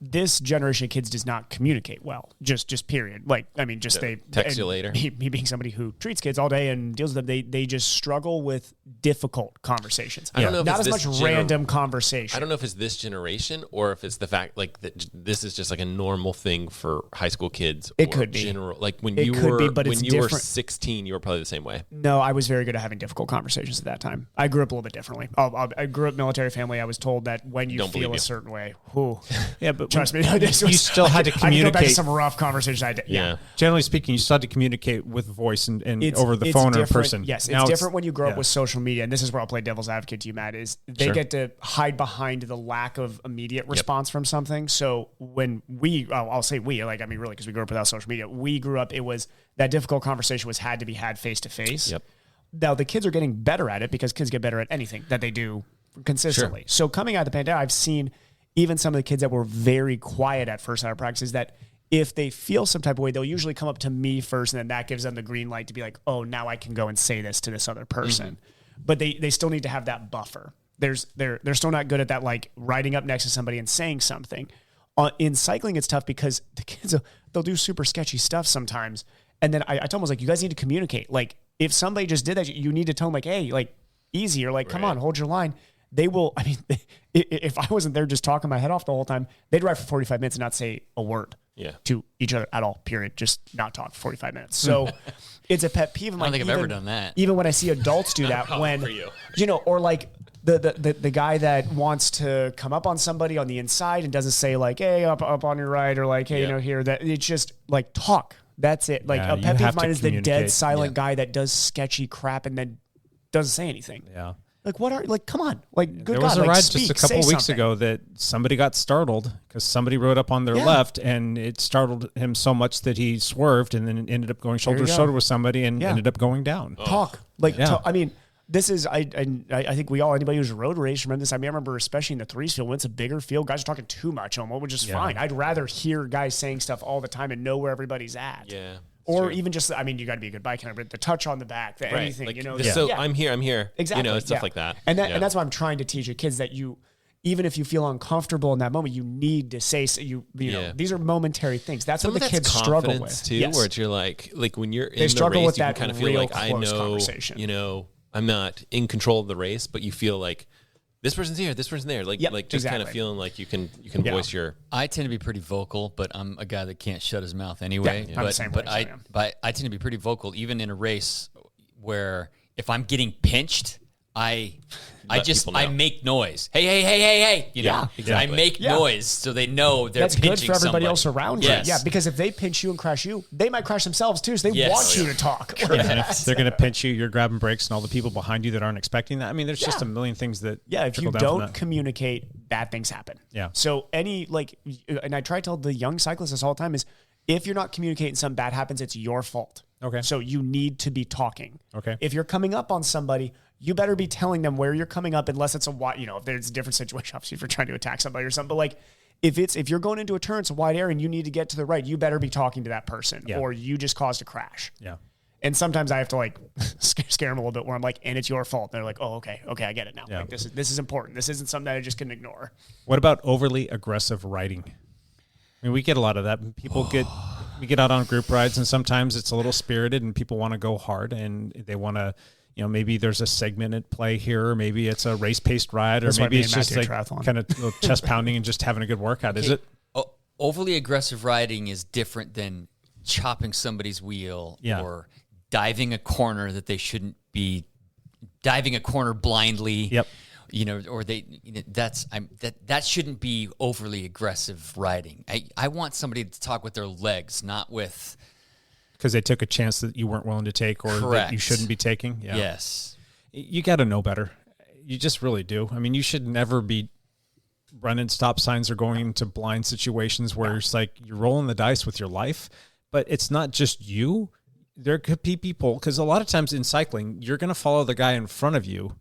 this generation of kids does not communicate well. Just period. Like, I mean, just they text you later. Me being somebody who treats kids all day and deals with them, they just struggle with difficult conversations. I don't know if not it's as much this random conversation. I don't know if it's this generation or if it's the fact like that this is just like a normal thing for high school kids. It or could be. General, like when It you could were be, but when it's you were different. 16, you were probably the same way. No, I was very good at having difficult conversations at that time. I grew up a little bit differently. I grew up military family. I was told that when you Don't feel believe a you. certain way, whew, yeah, but trust me, you still had to I can go back to communicate. some rough conversations I did. Yeah. Generally speaking, you still had to communicate with voice and It's- over the it's phone or in different. person. Yes, Now it's different when you grow up yeah. with social media, and this is where I'll play devil's advocate to you, Matt, is they get to hide behind the lack of immediate response from something. So when I'll say we, like, I mean, really, because we grew up without social media, we grew up, it was that difficult conversation had to be had face to face. Yep. Now the kids are getting better at it because kids get better at anything that they do consistently. So coming out of the pandemic, I've seen even some of the kids that were very quiet at first out of practice that if they feel some type of way, they'll usually come up to me first, and then that gives them the green light to be like, oh, now I can go and say this to this other person. But they still need to have that buffer. They're still not good at that, like riding up next to somebody and saying something. In cycling, it's tough because the kids, they'll do super sketchy stuff sometimes. And then I told them, I was like, you guys need to communicate. Like if somebody just did that, you need to tell them like, hey, like easy, or like, come on, hold your line. They will, I mean, if I wasn't there just talking my head off the whole time, they'd ride for 45 minutes and not say a word to each other at all, period. Just not talk for 45 minutes. So it's a pet peeve of mine. I don't think I've ever done that. Even when I see adults do that, or like the guy that wants to come up on somebody on the inside and doesn't say like, hey, up on your right, or like, hey, here, that it's just like talk. That's it. Like a pet peeve of mine is the dead silent guy that does sketchy crap and then doesn't say anything. Yeah. Like, come on. Like, good There God, was a like, ride speak, just a couple say weeks something. ago that somebody got startled because somebody rode up on their left, and it startled him so much that he swerved and then ended up going shoulder to shoulder with somebody and ended up going down. Talk. Like, I mean, this is I think anybody who's road race remember this. I mean, I remember especially in the threes field when it's a bigger field, guys are talking too much almost, which is fine. I'd rather hear guys saying stuff all the time and know where everybody's at. Yeah. Or even just, I mean, you got to be a good bike hunter, but the touch on the back, anything, like, you know. So I'm here. Exactly. Stuff like that. And that's why I'm trying to teach your kids that even if you feel uncomfortable in that moment, you need to say, you know, these are momentary things. That's what the kids struggle with. Too, where you're like when you're in they struggle the race, with you that can kind of feel like, I know, conversation. you know, I'm not in control of the race, but you feel like this person's here, this person's there. Like just kind of feeling like you can voice your. I tend to be pretty vocal, but I'm a guy that can't shut his mouth anyway. I'm the same way, but I tend to be pretty vocal, even in a race where if I'm getting pinched, I make noise. Hey. You know, I make noise so they know they're That's pinching good for everybody somebody. else around you. Yes. Yeah, because if they pinch you and crash you, they might crash themselves too. So they want you to talk. And if they're going to pinch you, you're grabbing brakes, and all the people behind you that aren't expecting that. I mean, there's just a million things that. Yeah, if you don't communicate, bad things happen. Yeah. So and I try to tell the young cyclists this all the time is, if you're not communicating, something bad happens, it's your fault. Okay. So you need to be talking. Okay. If you're coming up on somebody, you better be telling them where you're coming up, unless it's if there's a different situation, obviously if you're trying to attack somebody or something. But like, if you're going into a turn, it's a wide area and you need to get to the right, you better be talking to that person, or you just caused a crash. Yeah. And sometimes I have to like scare them a little bit, where I'm like, and it's your fault. And they're like, oh, okay, I get it now. Yeah. Like this is important. This isn't something that I just can ignore. What about overly aggressive riding? I mean, we get a lot of that. We get out on group rides, and sometimes it's a little spirited, and people want to go hard, and they want to, you know, maybe there's a segmented play here, or maybe it's a race-paced ride, or maybe it's just like triathlon. kind of chest pounding and just having a good workout. Is it? Overly aggressive riding is different than chopping somebody's wheel or diving a corner that they shouldn't be diving a corner blindly. Yep. You know, or that shouldn't be overly aggressive riding. I want somebody to talk with their legs, not with because they took a chance that you weren't willing to take, or that you shouldn't be taking. Yeah. Yes, you got to know better. You just really do. I mean, you should never be running stop signs or going into blind situations where it's like you're rolling the dice with your life. But it's not just you. There could be people, because a lot of times in cycling, you're going to follow the guy in front of you.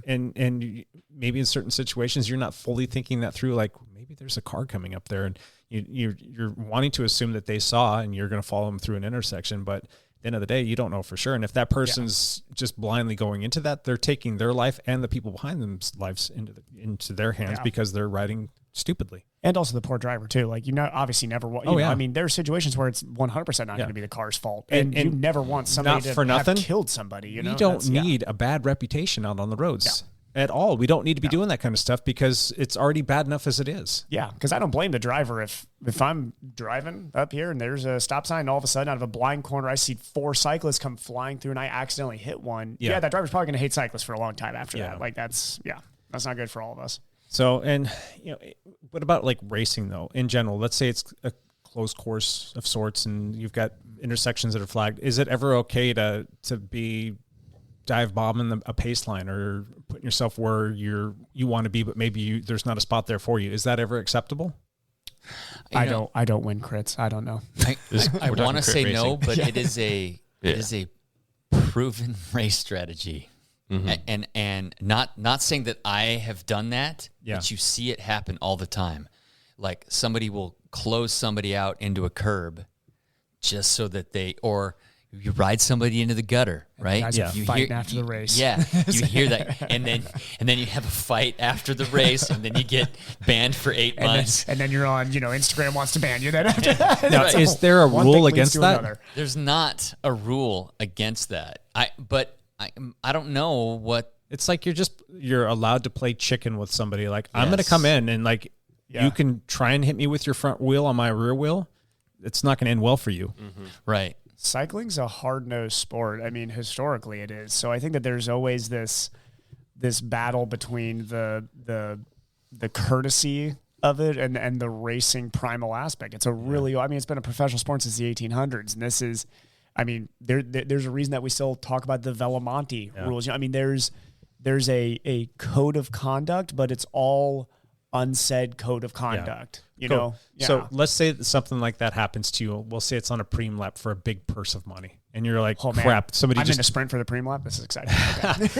And maybe in certain situations, you're not fully thinking that through. Like maybe there's a car coming up there, and you're wanting to assume that they saw, and you're going to follow them through an intersection. But at the end of the day, you don't know for sure. And if that person's just blindly going into that, they're taking their life and the people behind them's lives into their hands because they're riding stupidly. And also the poor driver too. Like obviously never want. I mean, there are situations where it's 100% not going to be the car's fault, and you never want somebody to have killed somebody. You know, we don't need a bad reputation out on the roads at all. We don't need to be doing that kind of stuff because it's already bad enough as it is. Yeah, because I don't blame the driver if I'm driving up here and there's a stop sign, and all of a sudden out of a blind corner I see 4 cyclists come flying through and I accidentally hit one. Yeah, that driver's probably going to hate cyclists for a long time after that. Like that's not good for all of us. So, and you know, what about like racing though, in general? Let's say it's a closed course of sorts and you've got intersections that are flagged. Is it ever okay to be dive bombing a pace line or putting yourself where you want to be, but maybe there's not a spot there for you? Is that ever acceptable? I don't win crits. I don't know. I want to say racing. no, but it is a proven race strategy. Mm-hmm. And not saying that I have done that, but you see it happen all the time. Like somebody will close somebody out into a curb just so that or you ride somebody into the gutter, right? Guys are fighting after the race. Yeah, you hear that, and then you have a fight after the race, and then you get banned for 8 months. And then you're on, Instagram wants to ban you then after that. Now, is there a rule against that? Another. There's not a rule against that. I don't know what. It's like you're allowed to play chicken with somebody. Like I'm going to come in and like you can try and hit me with your front wheel on my rear wheel. It's not going to end well for you. Mm-hmm. Right. Cycling's a hard-nosed sport. I mean, historically it is. So I think that there's always this battle between the courtesy of it and the racing primal aspect. It's it's been a professional sport since the 1800s, and this is, I mean, there's a reason that we still talk about the Velomonti rules. I mean, there's a code of conduct, but it's all unsaid code of conduct. You know? Yeah. So let's say that something like that happens to you. We'll say it's on a preem lap for a big purse of money, and you're like, Oh, man. crap, somebody I'm just in a sprint for the preem lap. This is exciting.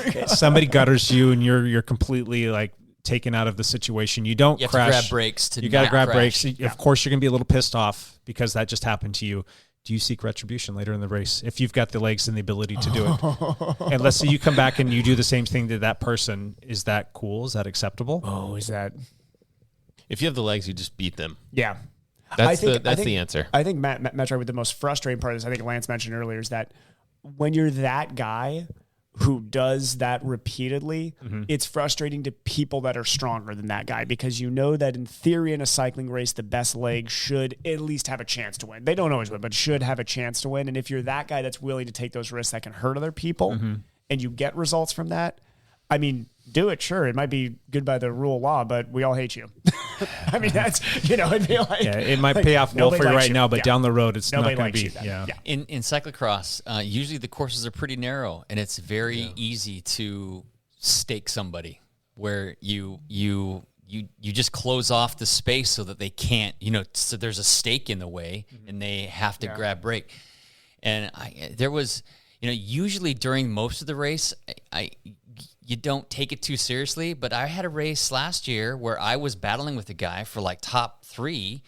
Okay. somebody gutters you, and you're completely like taken out of the situation. You don't You have crash. to grab brakes to You got to not grab crash. brakes. Of course, you're going to be a little pissed off because that just happened to you. Do you seek retribution later in the race if you've got the legs and the ability to do it? And let's say you come back and you do the same thing to that person. Is that cool? Is that acceptable? Oh, is that? If you have the legs, you just beat them. Yeah. That's I think the answer. I think Matt's right with the most frustrating part of this. I think Lance mentioned earlier is that when you're that guy who does that repeatedly, it's frustrating to people that are stronger than that guy because you know that in theory in a cycling race, the best leg should at least have a chance to win. They don't always win, but should have a chance to win. And if you're that guy that's willing to take those risks that can hurt other people and you get results from that, I mean, do it, sure. It might be good by the rule of law, but we all hate you. I mean, that's, it'd be like... Yeah, it might pay off well for you right now, but down the road, it's Nobody not going to likes be. you Yeah. then. In cyclocross, usually the courses are pretty narrow, and it's very easy to stake somebody where you just close off the space so that they can't, so there's a stake in the way, and they have to grab brake. And there was, usually during most of the race, you don't take it too seriously, but I had a race last year where I was battling with a guy for like top 3,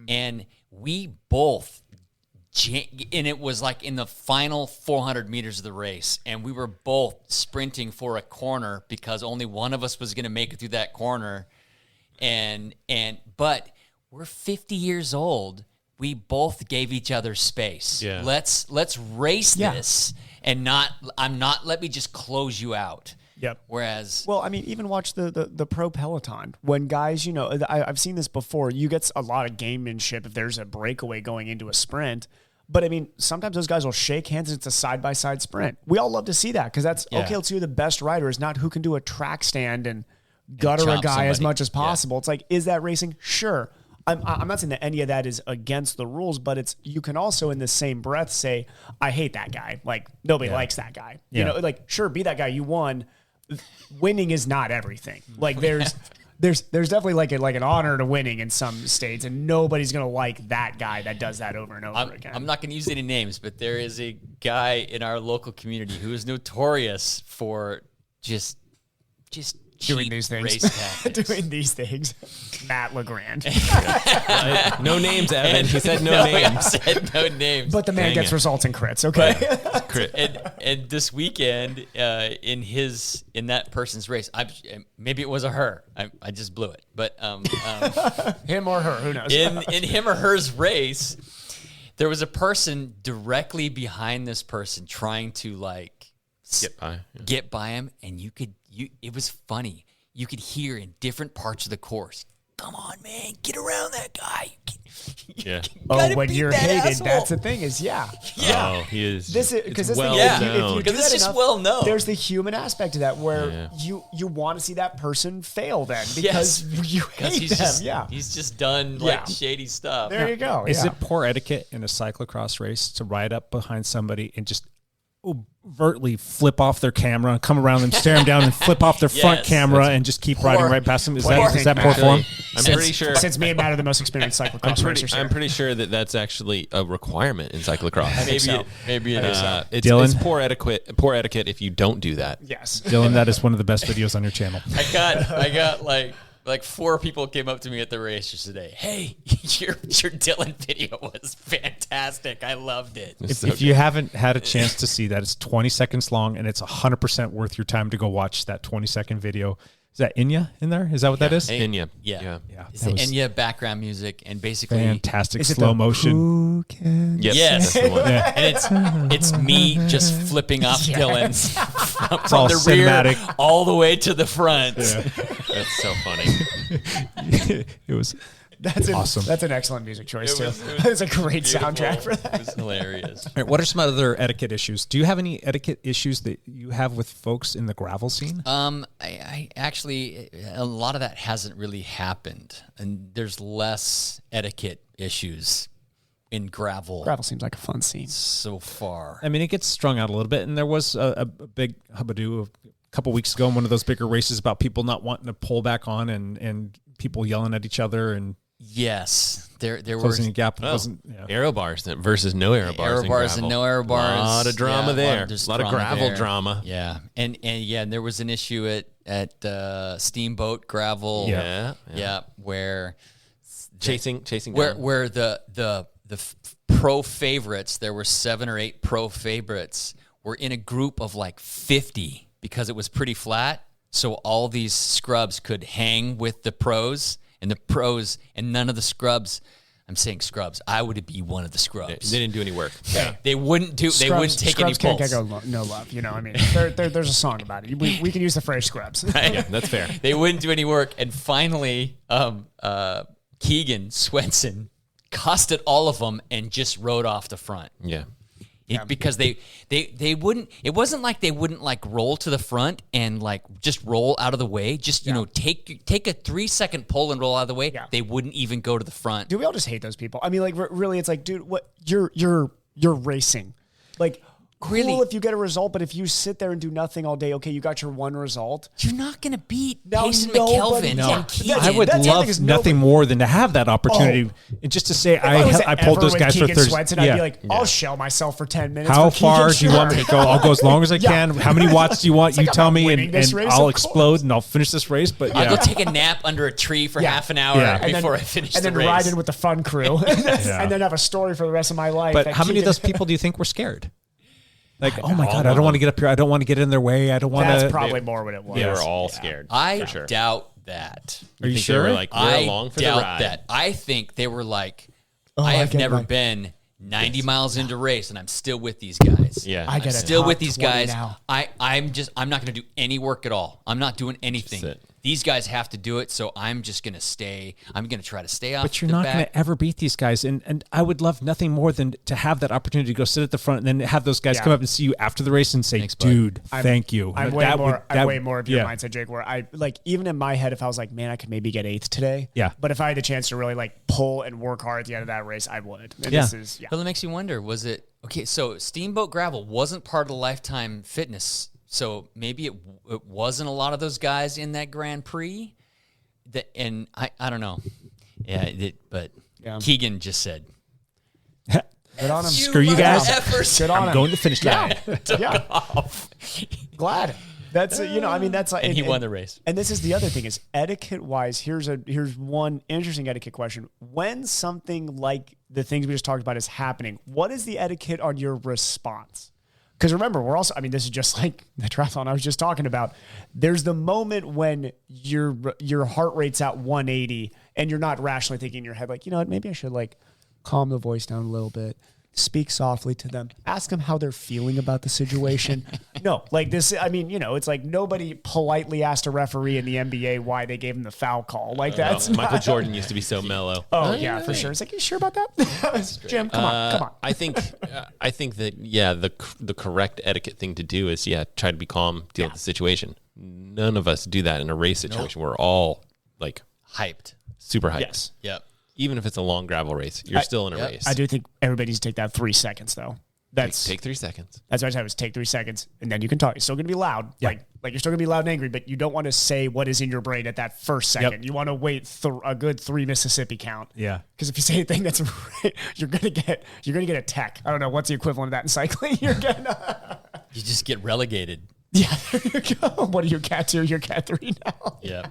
and we both, and it was like in the final 400 meters of the race, and we were both sprinting for a corner because only one of us was going to make it through that corner, but we're 50 years old. We both gave each other space. Yeah. Let's race this, and let me just close you out. Yep. Whereas, well, I mean, even watch the pro Peloton when guys, I've seen this before. You get a lot of gamemanship if there's a breakaway going into a sprint. But I mean, sometimes those guys will shake hands. And it's a side-by-side sprint. We all love to see that because that's okay. Let's see who the best rider is, not who can do a track stand and gutter a guy as much as possible. It's like, is that racing? Sure. I'm not saying that any of that is against the rules, but you can also in the same breath say, I hate that guy. Like nobody likes that guy. Like sure, be that guy. You won. Winning is not everything. Like there's definitely like an honor to winning in some states, and nobody's gonna like that guy that does that over and over again. I'm not gonna use any names, but there is a guy in our local community who is notorious for just doing these things. Race tactics. Doing these things. Matt LeGrand. No names, Evan. He said no names. I said no names. But the man Dang gets it. results in crits. Okay. And this weekend, in that person's race, maybe it was a her. I just blew it, but Him or her, who knows? in him or her's race, there was a person directly behind this person trying to get by him, and it was funny. You could hear in different parts of the course, come on, man, get around that guy. Yeah. When you're hated, that's the thing Oh, he is. Because this well thing, if known. you do Because it's that just enough, well known. there's the human aspect of that where you want to see that person fail then because you hate them. He's just done shady stuff. There you go. Is it poor etiquette in a cyclocross race to ride up behind somebody and just overtly flip off their camera, come around them, stare them down, and flip off their front camera and just keep riding right past them? Is that poor form? I'm pretty sure. Since me and Matt are the most experienced cyclocross racers, I'm pretty sure that's actually a requirement in cyclocross. Maybe it is. It's poor etiquette if you don't do that. Yes, Dylan, that is one of the best videos on your channel. I got like 4 people came up to me at the race just today. Hey, your Dylan video was fantastic. I loved it. If you haven't had a chance to see that, it's 20 seconds long, and it's 100% worth your time to go watch that 20-second video. Is that Enya in there? Is that what that is? Enya. Yeah. It's that the was Enya background music, and basically fantastic slow motion. Yes. That's the one. And it's me just flipping off Dylan from all the cinematic. rear all the way to the front. That's so funny. It was that's awesome. That's an excellent music choice too. It was That's a great beautiful. soundtrack for that. It was hilarious. All right, what are some other etiquette issues? Do you have any etiquette issues that you have with folks in the gravel scene? I actually, a lot of that hasn't really happened, and there's less etiquette issues in gravel Gravel seems like a fun scene. so far. I mean, it gets strung out a little bit, and there was a big hubbub a couple weeks ago in one of those bigger races about people not wanting to pull back on and people yelling at each other and Yes, there were Closing the gap Oh, wasn't. Yeah. aero bars versus no aero bars. aero in bars gravel. and no aero bars. A lot of drama Yeah, there. there's A lot of drama gravel there. drama. Yeah, and there was an issue at Steamboat Gravel. Yeah. where Chasing where down. the pro favorites, there were 7 or 8 pro favorites, were in a group of like 50 because it was pretty flat. So all these scrubs could hang with the pros, and none of the scrubs. I'm saying scrubs. I would be one of the scrubs. They didn't do any work. They wouldn't do. They wouldn't take any Scrubs pulls. can't get no love. You know, I mean, there's a song about it. We can use the phrase scrubs. Yeah, that's fair. They wouldn't do any work, and finally, Keegan Swenson costed all of them and just rode off the front. Yeah. Because they wouldn't. It wasn't like they wouldn't like roll to the front and like just roll out of the way. Just you know, take a 3-second pull and roll out of the way. Yeah. They wouldn't even go to the front. Do we all just hate those people? I mean, like really, it's like, dude, what you're racing, like. Cool Really? if you get a result, but if you sit there and do nothing all day, okay, you got your one result. You're not going to beat No, Payson nobody- McKelvin. No. and Keegan. I would That's the other thing love is nothing more than to have that opportunity, and just to say I pulled those guys for 30. Swenson, I'd be like, I'll shell myself for 10 minutes. How for Keegan, far do you want me to go? I'll go as long as I can. How many watts do you want? It's You like, tell I'm me, winning and this race, I'll of course. explode and I'll finish this race. But I'll yeah, go take a nap under a tree for half an hour Yeah. before I finish and the then race. ride in with the fun crew, and then have a story for the rest of my life. but that how many of Keegan- those people do you think were scared? Like, oh my God, I don't want to get up here. I don't want to get in their way. I don't want to. That's probably more what it was. They were all scared. I for sure. doubt that. Are you Think sure? They were like, we're I along for the doubt ride. that. I think they were like, Oh, I I have get never like- been 90 miles into race, and I'm still with these guys. Yeah. I get I'm a still top with these 20 guys. now. I'm not going to do any work at all. I'm not doing anything. sit. These guys have to do it, so I'm just going to stay. I'm going to try to stay off. But you're the not back. going to ever beat these guys, and I would love nothing more than to have that opportunity to go sit at the front and then have those guys come up and see you after the race and say, Thanks, bud. "Dude, thank you." I'm That way would- more. I'm way more of your yeah. mindset, Jake. Where I like, even in my head, if I was like, man, I could maybe get 8th today. Yeah. But if I had the chance to really like pull and work hard at the end of that race, I would. And Yeah. this is But it makes you wonder, was it okay? So Steamboat Gravel wasn't part of the Lifetime Fitness, so maybe it wasn't a lot of those guys in that Grand Prix. And I don't know. Yeah, but Yeah. Keegan just said, good on him. Screw you guys. Good on I'm him. going to finish line. Yeah. Glad. That's I mean that's like, and he won the race. And this is the other thing is etiquette wise. Here's one interesting etiquette question. When something like the things we just talked about is happening, what is the etiquette on your response? Because remember, we're also, I mean, this is just like the triathlon I was just talking about. There's the moment when your heart rate's at 180 and you're not rationally thinking in your head, like, you know what, maybe I should like calm the voice down a little bit, speak softly to them, ask them how they're feeling about the situation. No, like this, I mean, you know, it's like nobody politely asked a referee in the NBA why they gave him the foul call. Like that's Michael Jordan used to be so mellow. Oh yeah, for sure. It's like, you sure about that? Jim, come on. I think that the correct etiquette thing to do is try to be calm, deal with the situation. None of us do that in a race situation. We're all like Hyped. super hyped. Yes. Yep. Even if it's a long gravel race, you're still in a race. I do think everybody needs to take that 3 seconds though. That's Take 3 seconds. That's what I said was take 3 seconds and then you can talk. You're still going to be loud. Like you're still going to be loud and angry, but you don't want to say what is in your brain at that first second. You want to wait a good 3 Mississippi count. Yeah. Because if you say anything that's right, you're going to get a tech. I don't know what's the equivalent of that in cycling. You're gonna You just get relegated. Yeah, there you go. What are you, Cat 2? You're Cat 3 now. Yeah.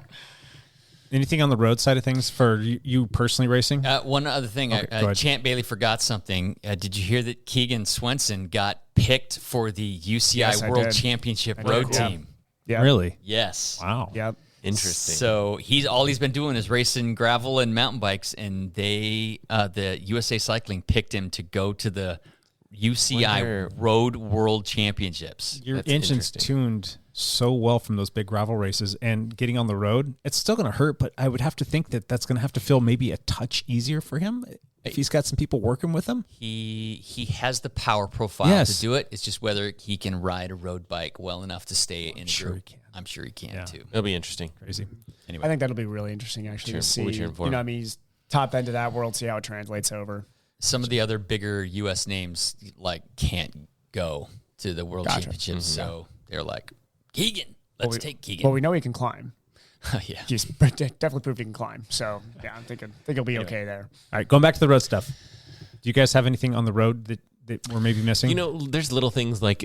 Anything on the road side of things for you personally racing? One other thing, go ahead. Champ Bailey forgot something. Did you hear that Keegan Swenson got picked for the UCI Yes, I World did. Championship I did, road yeah. team? Yeah. Really? Yes. Wow. Yep. Interesting. So all he's been doing is racing gravel and mountain bikes, and the USA Cycling picked him to go to the UCI Road World Championships. Your That's engine's interesting. tuned so well from those big gravel races, and getting on the road, it's still going to hurt, but I would have to think that that's going to have to feel maybe a touch easier for him if he's got some people working with him. He has the power profile Yes. to do it. It's just whether he can ride a road bike well enough to stay in a sure group. he can. I'm sure he can Yeah. too. It'll be interesting. Crazy. Anyway, I think that'll be really interesting actually to see. We'll be cheering for You know, him. I mean, he's top end of that world, see how it translates over. some of the other bigger U.S. names like can't go to the World Gotcha. Championships, so they're like, Keegan, let's take Keegan. Well, we know he can climb. Yeah. He's definitely proved he can climb. So yeah, I think he'll be okay there. All right, going back to the road stuff. Do you guys have anything on the road that we're maybe missing? You know, there's little things like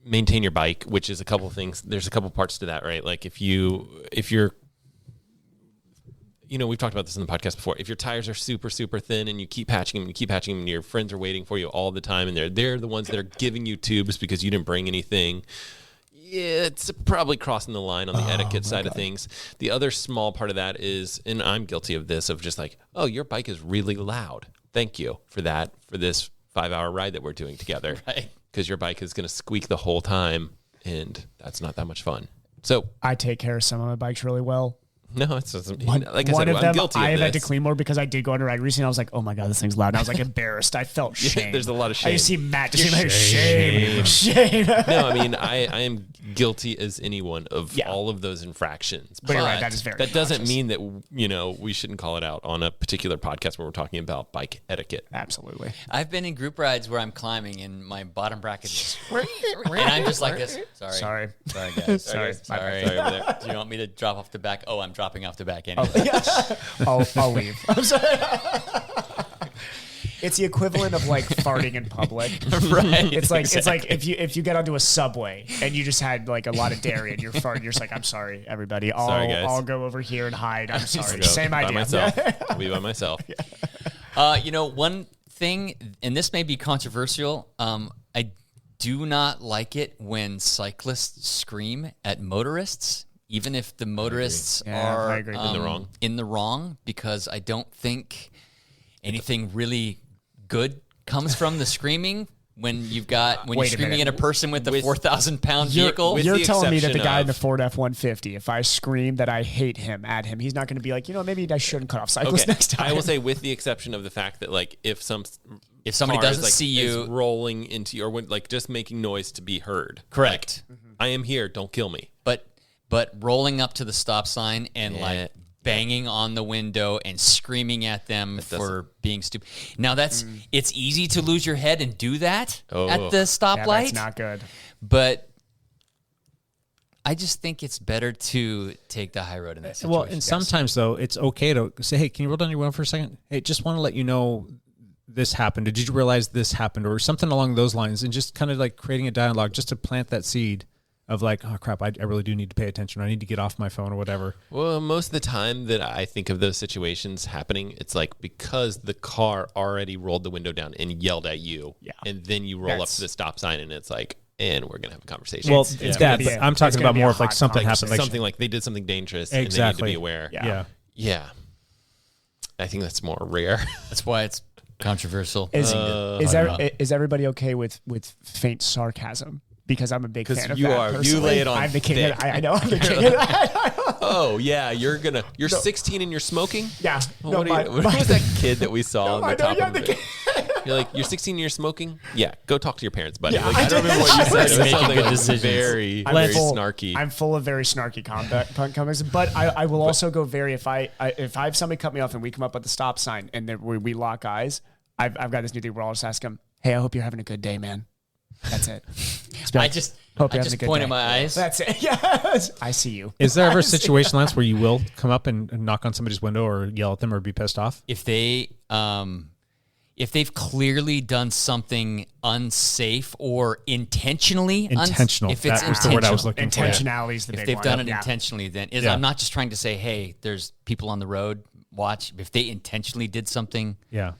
maintain your bike, which is a couple things. There's a couple parts to that, right? Like if you're, you know, we've talked about this in the podcast before. If your tires are super, super thin and you keep patching them, and your friends are waiting for you all the time, and they're the ones that are giving you tubes because you didn't bring anything. Yeah, it's probably crossing the line on the etiquette side of things. The other small part of that is, and I'm guilty of this, of just like, oh, your bike is really loud. Thank you for that, for this 5-hour ride that we're doing together. Right. Because your bike is going to squeak the whole time, and that's not that much fun. So I take care of some of my bikes really well. no, it's just, One like I said, of I'm them guilty I of have had to this. clean more because I did go on a ride recently. I was like, oh my God, this thing's loud. And I was like embarrassed. I felt shame. There's a lot of I just see shame. Matt just like, shame. No, I mean, I am guilty as anyone of all of those infractions. But you're right, that is very That doesn't obnoxious. mean that, you know, we shouldn't call it out on a particular podcast where we're talking about bike etiquette. Absolutely. I've been in group rides where I'm climbing and my bottom bracket is and I'm just like this. Sorry guys. Sorry. Sorry. Sorry over there. Do you want me to drop off the back? Oh, I'm dropping off the back anyway. I'll leave. I'm sorry. It's the equivalent of like farting in public. Right. It's like if you get onto a subway and you just had like a lot lot of dairy and you're farting, you're just like, I'm sorry, everybody. Sorry, guys. I'll go over here and hide. I'm sorry. Go Same by idea. myself. I'll be by myself. You know, one thing, and this may be controversial, I do not like it when cyclists scream at motorists, even if the motorists are I agree. in the wrong, because I don't think anything really good comes from the screaming. When you're screaming at a person with a 4,000-pound vehicle. You're the telling me that the exception guy in the of- Ford F-150, if I scream that I hate him at him, he's not going to be like, maybe I shouldn't cut off cyclists next time. I will say, with the exception of the fact that, like, if somebody car doesn't is, like, see you is rolling into you, or when, like, just making noise to be heard. Correct. Like, I am here. Don't kill me. But rolling up to the stop sign and like banging on the window and screaming at them for being stupid. Now it's easy to lose your head and do that at the stoplight. that's not good. But I just think it's better to take the high road in that situation. Well, and sometimes, though, it's okay to say, hey, can you roll down your window for a second? Hey, just want to let you know this happened. Did you realize this happened? Or something along those lines. And just kind of like creating a dialogue just to plant that seed of like, oh, crap, I really do need to pay attention. I need to get off my phone or whatever. Well, most of the time that I think of those situations happening, it's like because the car already rolled the window down and yelled at you. Yeah. And then you roll up to the stop sign and it's like, and we're going to have a conversation. Well, It's it's gonna that. be But a- I'm it's talking gonna about be a more of like hot something topic. happened. Like, something like they did something dangerous and they need to Exactly. be aware. yeah. Yeah. I think that's more rare. that's why it's controversial. Is everybody okay with faint sarcasm? Because I'm a big 'Cause fan of you that. are. You personally. lay it on I'm the king. thick. I know. I'm the king. Of that. Oh, yeah. You're 16 and you're smoking? Yeah. Well, what was that kid that we saw on the top of the it? You're like, you're 16 and you're smoking? Yeah, go talk to your parents, buddy. Yeah, Like, I don't remember what you said. It was Making something good like decisions. very, I'm very full- snarky. I'm full of very snarky punk comments, but I will also go very if I have somebody cut me off and we come up at the stop sign and then we lock eyes. I've got this new thing where I'll just ask them, "Hey, I hope you're having a good day, man." That's it. I just point at my eyes. That's it. Yes, I see you. Is there ever a situation, Lance, where you will come up and knock on somebody's window or yell at them or be pissed off? If they've clearly done something unsafe or intentionally Intentional. if it's That was the word I was looking for. Intentionality is the if big they've one. done it Yeah. intentionally, then Yeah. I'm not just trying to say, hey, there's people on the road, watch. If they intentionally did something, Yeah.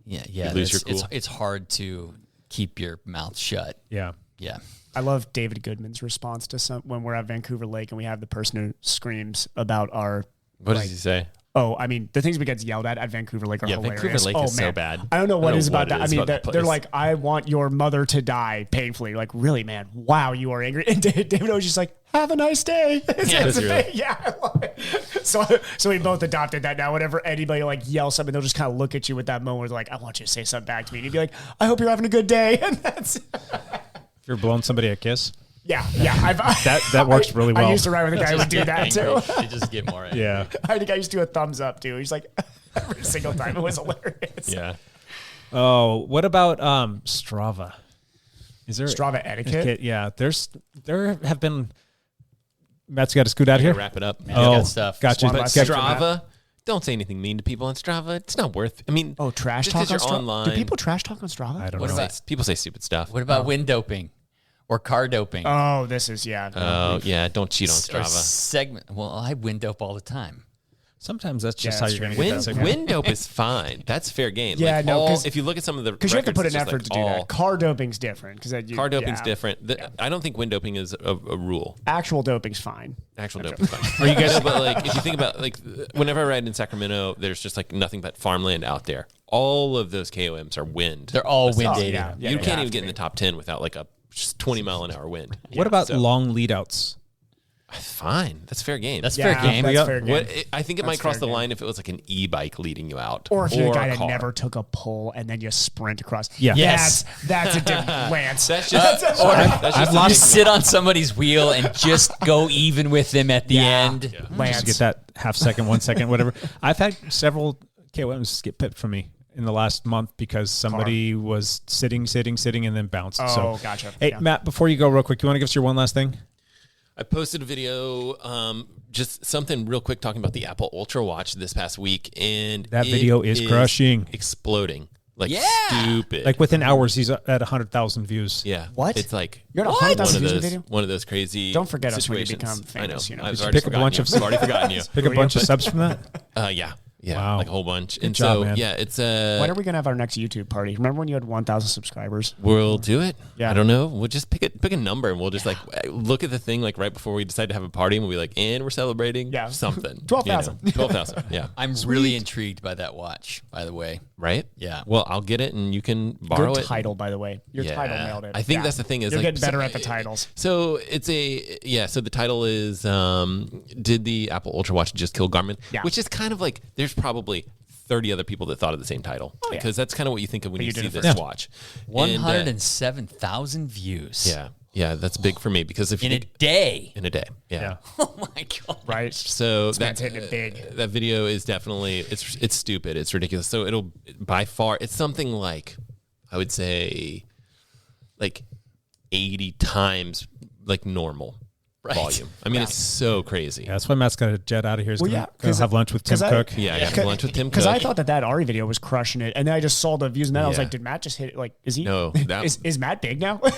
yeah, lose your it's cool. it's hard to keep your mouth shut. Yeah. Yeah. I love David Goodman's response to when we're at Vancouver Lake and we have the person who screams about our. What does he say? Oh, I mean, the things we get yelled at Vancouver Lake are Yeah, hilarious. Vancouver Lake oh, is so man. bad. I don't know what I is don't know about what that. it is I mean, about the they're place. like, I want your mother to die painfully. Like, really, man? Wow, you are angry. And David was just like, have a nice day. that's real. Yeah, I love it. So we both adopted that now. Whenever anybody like yells something, they'll just kind of look at you with that moment where they're like, I want you to say something back to me. And you'd be like, I hope you're having a good day. And that's... If you're blowing somebody a kiss. Yeah. That works really well. I used to ride with a guy who would do that too. They just get more angry. Yeah. I had a guy who used to do a thumbs up too. He's like, every single time. It was hilarious. Yeah. Oh, what about Strava? Is there Strava etiquette? Yeah, there have been Matt's got to scoot out I here. gotta wrap it up. He's got stuff. Gotcha. One But last thing for Matt. Strava, don't say anything mean to people on Strava. It's not worth. I mean, Trash just talk 'cause on you're Strava. online. Do people trash talk on Strava? I don't What know. about People say stupid stuff. what about wind doping or car doping? Oh, this is Oh yeah, don't cheat on Or Strava. segment. Well, I wind dope all the time. Sometimes that's just Yeah, how that's you're going to true. get Wind, that signal. wind dope is fine. That's fair game. Yeah, like no, 'cause- if you look at some of the Because you have to put an records, it's effort just to do like that. Car doping's different because Car doping's different. I don't think wind doping is a rule. Actual doping's fine. Actual doping's fine. Are you guys? But like, if you think about like, whenever I ride in Sacramento, there's just like nothing but farmland out there. All of those KOMs are wind. They're all wind Oh, dating. yeah. You can't even get in the top 10 without like a just 20-mile-an-hour wind. What about long lead outs? Fine, that's fair game. That's fair game. That's fair game. What I think it might That's cross fair the game. line if it was like an e-bike leading you out, Or if you're a guy a that car. never took a pull and then you sprint across. Yeah. Yes. That's a different Lance. That's just that's just You ridiculous. sit on somebody's wheel and just go even with them at the end. Lance. Just to get that half second, 1 second, whatever. I've had several KOMs get pipped from me in the last month because somebody was sitting, and then bounced. Oh, so, gotcha. Hey, Yeah. Matt, before you go real quick, you want to give us your one last thing? I posted a video, just something real quick talking about the Apple Ultra Watch this past week, and That video is crushing. exploding, like Yeah. stupid. Like within hours, he's at 100,000 views. yeah, What? It's like You're at one 100,000 of views in the those video? one of those crazy. Don't forget us when you situations. become famous, you know. I've Did you already pick a forgotten bunch you. of- I've already forgotten you. Pick a bunch of subs from that. Yeah. Wow. Like a whole bunch. And job, so man. yeah, it's When are we going to have our next YouTube party? Remember when you had 1,000 subscribers? we'll do it. Yeah. I don't know. We'll just pick a number and we'll just like look at the thing like right before we decide to have a party and we'll be like, and we're celebrating Yeah. something. 12,000. 12,000. Yeah. I'm really intrigued by that watch, by the way. Right? Yeah. Well, I'll get it and you can borrow Good it. title, by the way. Your Yeah. title nailed it. I think Yeah. that's the thing is You're like, getting better so- at the titles. So it's so the title is did the Apple Ultra Watch just kill Garmin? Yeah. Which is kind of like there's probably 30 other people that thought of the same title. yeah. Because that's kind of what you think of when But you you see did it this first. watch. And, 107,000 views. yeah, that's big for me because if In you a think, day. in a day. Yeah. Oh my God. Right? So man's hitting it big. That video is definitely it's stupid. It's ridiculous. So it'll by far it's something like I would say like 80 times like normal volume. I mean, it's so crazy. Yeah, that's why Matt's got to jet out of here. He's Well, gonna yeah, go 'cause- have lunch with Tim 'cause I- Cook. Yeah, I got to lunch with Tim Because Cook. I thought that Ari video was crushing it, and then I just saw the views, and then I was Yeah. like, "Did Matt just hit it? Like, is he? No, that- is Matt big now? No,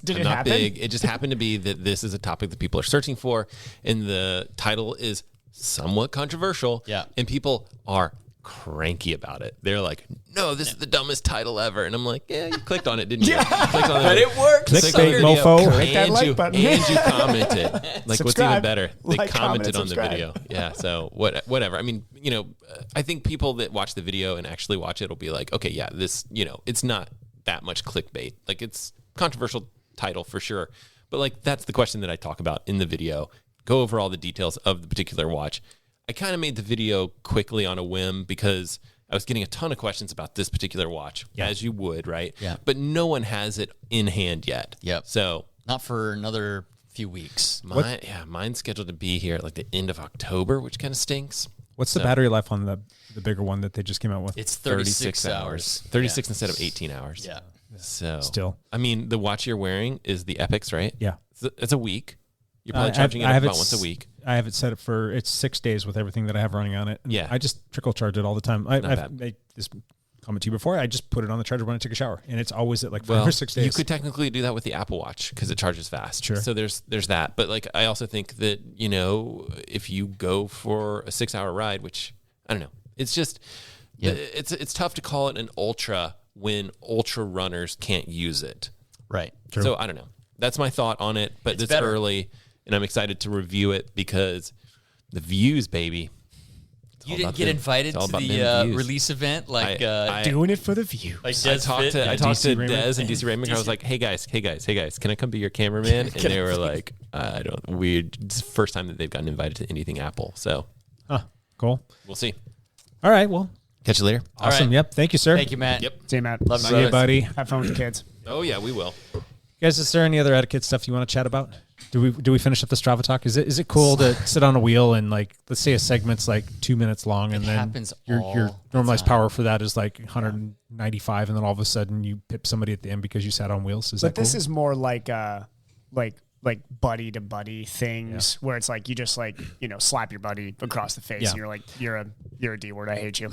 Did I'm it not happen? big. It just happened to be that this is a topic that people are searching for, and the title is somewhat controversial. Yeah. and people are cranky about it. They're like, "No, this is the dumbest title ever," and I'm like, "Yeah, you clicked on it, didn't you? You clicked on But it worked. Clicked on the Clickbait, video, mofo. Click that and like you button. and you commented. Like, what's even Subscribe. better? They Like, comment, commented and on the subscribe. video. Yeah, so whatever. I mean, I think people that watch the video and actually watch it will be like, okay, yeah, this, it's not that much clickbait. Like, it's controversial title for sure. But like, that's the question that I talk about in the video. Go over all the details of the particular watch. I kind of made the video quickly on a whim because I was getting a ton of questions about this particular watch, as you would, right? Yeah. But no one has it in hand yet. Yep. So Not for another few weeks. mine's scheduled to be here at like the end of October, which kind of stinks. What's the battery life on the bigger one that they just came out with? It's 36 hours. 36 instead of 18 hours. Yeah. So Still. I mean, the watch you're wearing is the Epix, right? Yeah. It's a week. You're probably charging it about once a week. I have it set up for it's 6 days with everything that I have running on it. And Yeah. I just trickle charge it all the time. I've bad. made this comment to you before. I just put it on the charger when I take a shower, and it's always at like 5 or 6 days. You could technically do that with the Apple Watch because it charges fast. Sure. So there's that. But like, I also think that if you go for a 6-hour ride, which I don't know, it's just it's tough to call it an ultra when ultra runners can't use it. Right. So I don't know. That's my thought on it. But it's better. early, and I'm excited to review it because the views, baby. You didn't get invited it's all to about the them views. release event like Doing it for the view. like I Des talked Fit? to Yeah. Des Raymond. and DC Raymond. I was like, hey guys, can I come be your cameraman? And they were like, I don't. Weird. It's the first time that they've gotten invited to anything Apple. So Huh. Cool. we'll see. All right. Well, Catch you later. awesome. right. Yep. Thank you, sir. Thank you, Matt. Yep. See you, Matt. Love you, See you, brothers. buddy. Have fun with the kids. Oh yeah, we will. Guys, is there any other etiquette stuff you want to chat about? Do we finish up the Strava talk? Is it cool to sit on a wheel and like, let's say a segment's like 2 minutes long and then happens your all normalized the time. power for that is like 195 and then all of a sudden you pip somebody at the end because you sat on wheels. Is But that this cool? is more like like buddy to buddy things where it's like you just like slap your buddy across the face and you're like you're a D word, I hate you.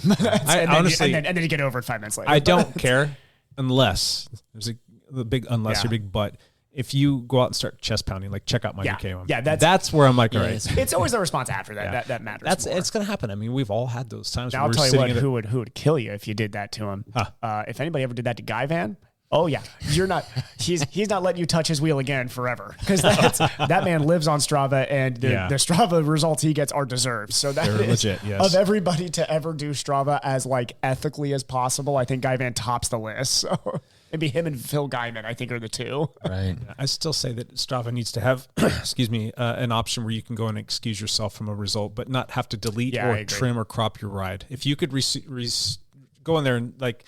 Honestly, and then you get over it 5 minutes later. I don't care unless there's the big unless or big but. If you go out and start chest pounding, like check out my KOM. Yeah, that's where I'm like, all right. It's always the response after that matters. It's gonna happen. I mean, we've all had those times. Now I'll tell you what, who would kill you if you did that to him? If anybody ever did that to Guy Van, oh yeah, you're not. He's not letting you touch his wheel again forever because that man lives on Strava, and the Strava results he gets are deserved. So that They're is legit. Yes. Of everybody to ever do Strava as like ethically as possible, I think Guy Van tops the list. So maybe him and Phil Guyman, I think, are the two. Right. I still say that Strava needs to have, an option where you can go and excuse yourself from a result, but not have to delete or trim or crop your ride. If you could go in there and like.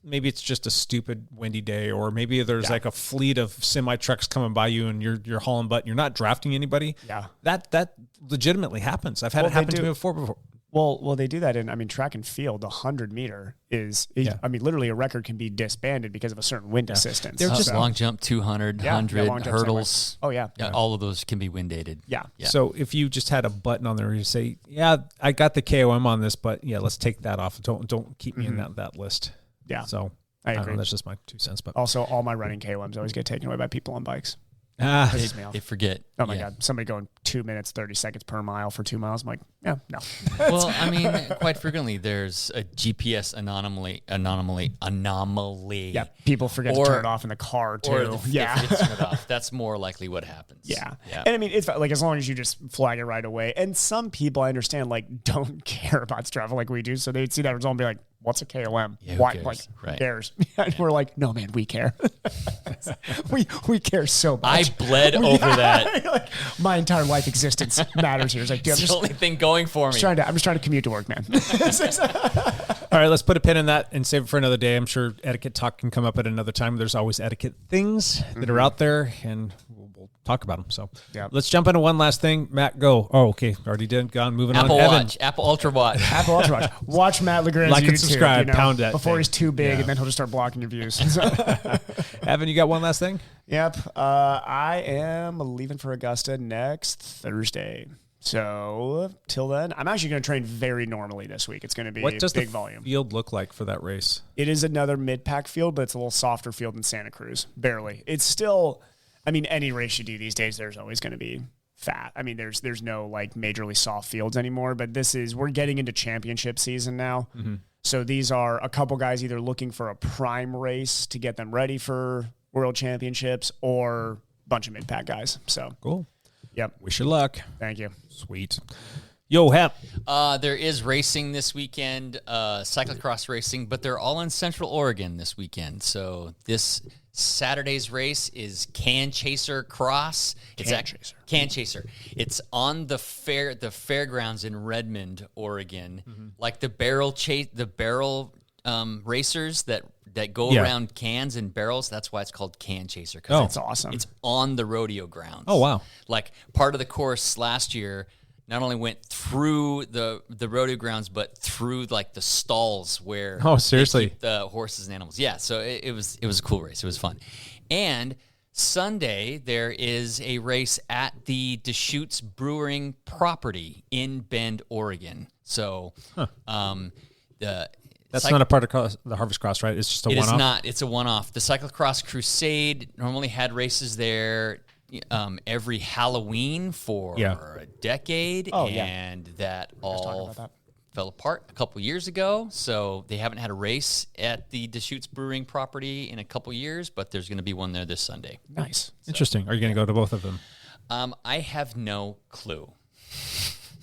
Maybe it's just a stupid windy day, or maybe there's like a fleet of semi trucks coming by you and you're hauling butt and you're not drafting anybody. Yeah. That legitimately happens. I've had it happen to me before. Well, they do that in, track and field. The 100-meter is, literally a record can be disbanded because of a certain wind assistance. They're just long jump, 200, 100, hurdles. Oh, yeah. All of those can be wind aided. Yeah. So if you just had a button on there, you say, I got the KOM on this, but let's take that off. Don't keep me in that list. Yeah. So I don't agree. know, that's just my 2 cents. But also, all my running KOMs always get taken away by people on bikes. They forget. Oh my God. Somebody going 2 minutes, 30 seconds per mile for 2 miles. I'm like, no. Well, I mean, quite frequently there's a GPS anomaly. Yeah. People forget to turn it off in the car too. Or they forget to turn it off. That's more likely what happens. Yeah. And I mean, it's like, as long as you just flag it right away. And some people, I understand, like, don't care about Strava like we do. So they'd see that result and be like, what's a KOM? Yeah, Why? cares? Like, Right. who cares? And we're like, no, man, we care. we care so much. I bled over that. Like, my entire life existence matters here. It's like, dude, It's the only thing going for me. I'm just trying to commute to work, man. all right, let's put a pin in that and save it for another day. I'm sure etiquette talk can come up at another time. There's always etiquette things that are out there, and we'll talk about them. So let's jump into one last thing. Matt, go. Oh, okay. Already did. Gone. Moving Apple on. Watch. Apple Ultra Watch. Apple Ultra Watch. Watch Matt Legrand's Like and YouTube. subscribe, pound that before thing. he's too big, and then he'll just start blocking your views. Evan, you got one last thing? Yep. I am leaving for Augusta next Thursday. So till then, I'm actually going to train very normally this week. It's going to be What does big the volume. field look like for that race? It is another mid-pack field, but it's a little softer field than Santa Cruz. Barely. It's still, any race you do these days, there's always going to be fat. There's no like majorly soft fields anymore, but we're getting into championship season now. Mm-hmm. So these are a couple guys either looking for a prime race to get them ready for World Championships or a bunch of mid-pack guys. So cool. Yep. Wish you luck. Thank you. Sweet. Yo, Hep. There is racing this weekend, cyclocross racing, but they're all in Central Oregon this weekend. So this Saturday's race is Can Chaser Cross. Can Chaser. It's on the fairgrounds in Redmond, Oregon, like the barrel racers that go around cans and barrels. That's why it's called Can Chaser. Oh, that's awesome. It's on the rodeo grounds. Oh, wow. Like part of the course last year not only went through the rodeo grounds, but through like the stalls where seriously, they keep the horses and animals. Yeah, so it was a cool race. It was fun. And Sunday there is a race at the Deschutes Brewing property in Bend, Oregon. So that's not a part of the Harvest Cross, right? It's just a one-off? It is not. It's a one-off. The Cyclocross Crusade normally had races there every Halloween for a decade, and that all fell apart a couple years ago. So they haven't had a race at the Deschutes Brewing property in a couple years, but there's going to be one there this Sunday. Nice. Interesting. Are you going to go to both of them? I have no clue.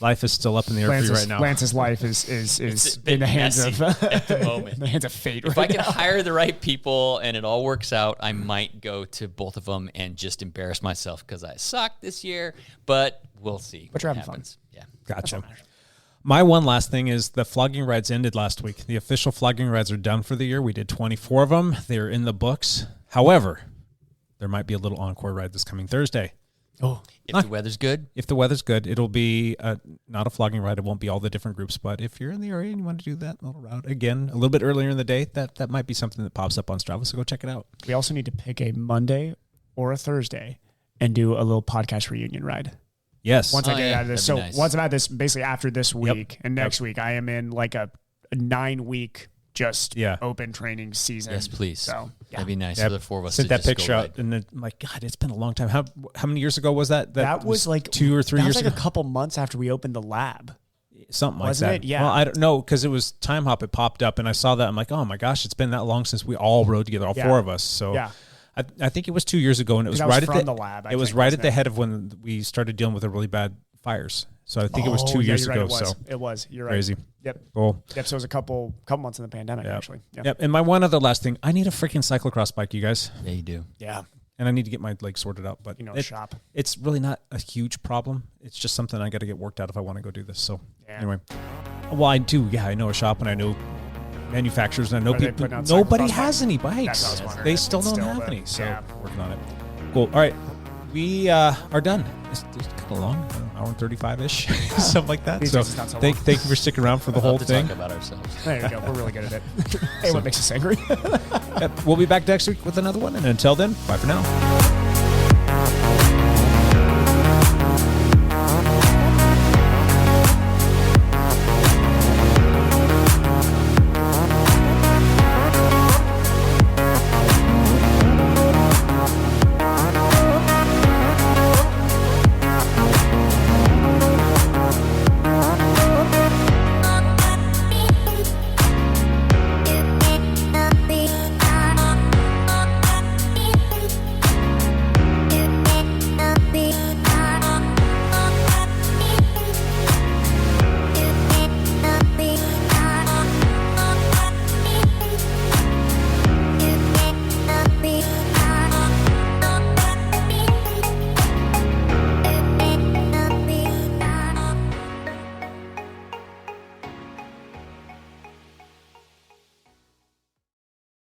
Life is still up in the air for you right now. Lance's life is in the hands of at the moment. the hands of fate. If I can hire the right people and it all works out, I might go to both of them and just embarrass myself because I sucked this year. But we'll see. But you're having fun. Yeah, gotcha. My one last thing is the flogging rides ended last week. The official flogging rides are done for the year. We did 24 of them. They're in the books. However, there might be a little encore ride this coming Thursday. If the weather's good? If the weather's good, it'll be not a flogging ride. It won't be all the different groups. But if you're in the area and you want to do that little route, again, a little bit earlier in the day, that might be something that pops up on Strava. So go check it out. We also need to pick a Monday or a Thursday and do a little podcast reunion ride. Yes. Once I get out of this. So nice. once I'm at this, basically after this week and next week, I am in like a 9-week just open training season. Yes, please. So that'd be nice for the four of us. Sent to that just picture go out, and then I'm like, God, it's been a long time. How many years ago was that? That was like 2 or 3 years like ago. a couple months after we opened the lab. Something like Wasn't that. it? Yeah. Well, I don't know, because it was Time Hop. It popped up, and I saw that. I'm like, oh my gosh, it's been that long since we all rode together, all four of us. So I think it was 2 years ago, and it was right at the lab. It was right at the head of when we started dealing with the really bad fires. So I think it was 2 years right, ago. it was. So it was. You're right. crazy. Yep. Cool. Yep. So it was a couple months in the pandemic, actually. Yep. And my one other last thing, I need a freaking cyclocross bike, you guys. Yeah, you do. Yeah. And I need to get my legs sorted out, but shop. It's really not a huge problem. It's just something I got to get worked out if I want to go do this. So anyway, well, I do. Yeah, I know a shop and I know manufacturers and I know people. Nobody has any bikes. They still don't have any. So working on it. Cool. All right. We are done. It's kind of long, an hour and 35-ish, something like that. So thank you for sticking around for the whole thing. Talk about ourselves. There you go. We're really good at it. Hey, what makes us angry? We'll be back next week with another one. And until then, bye for now.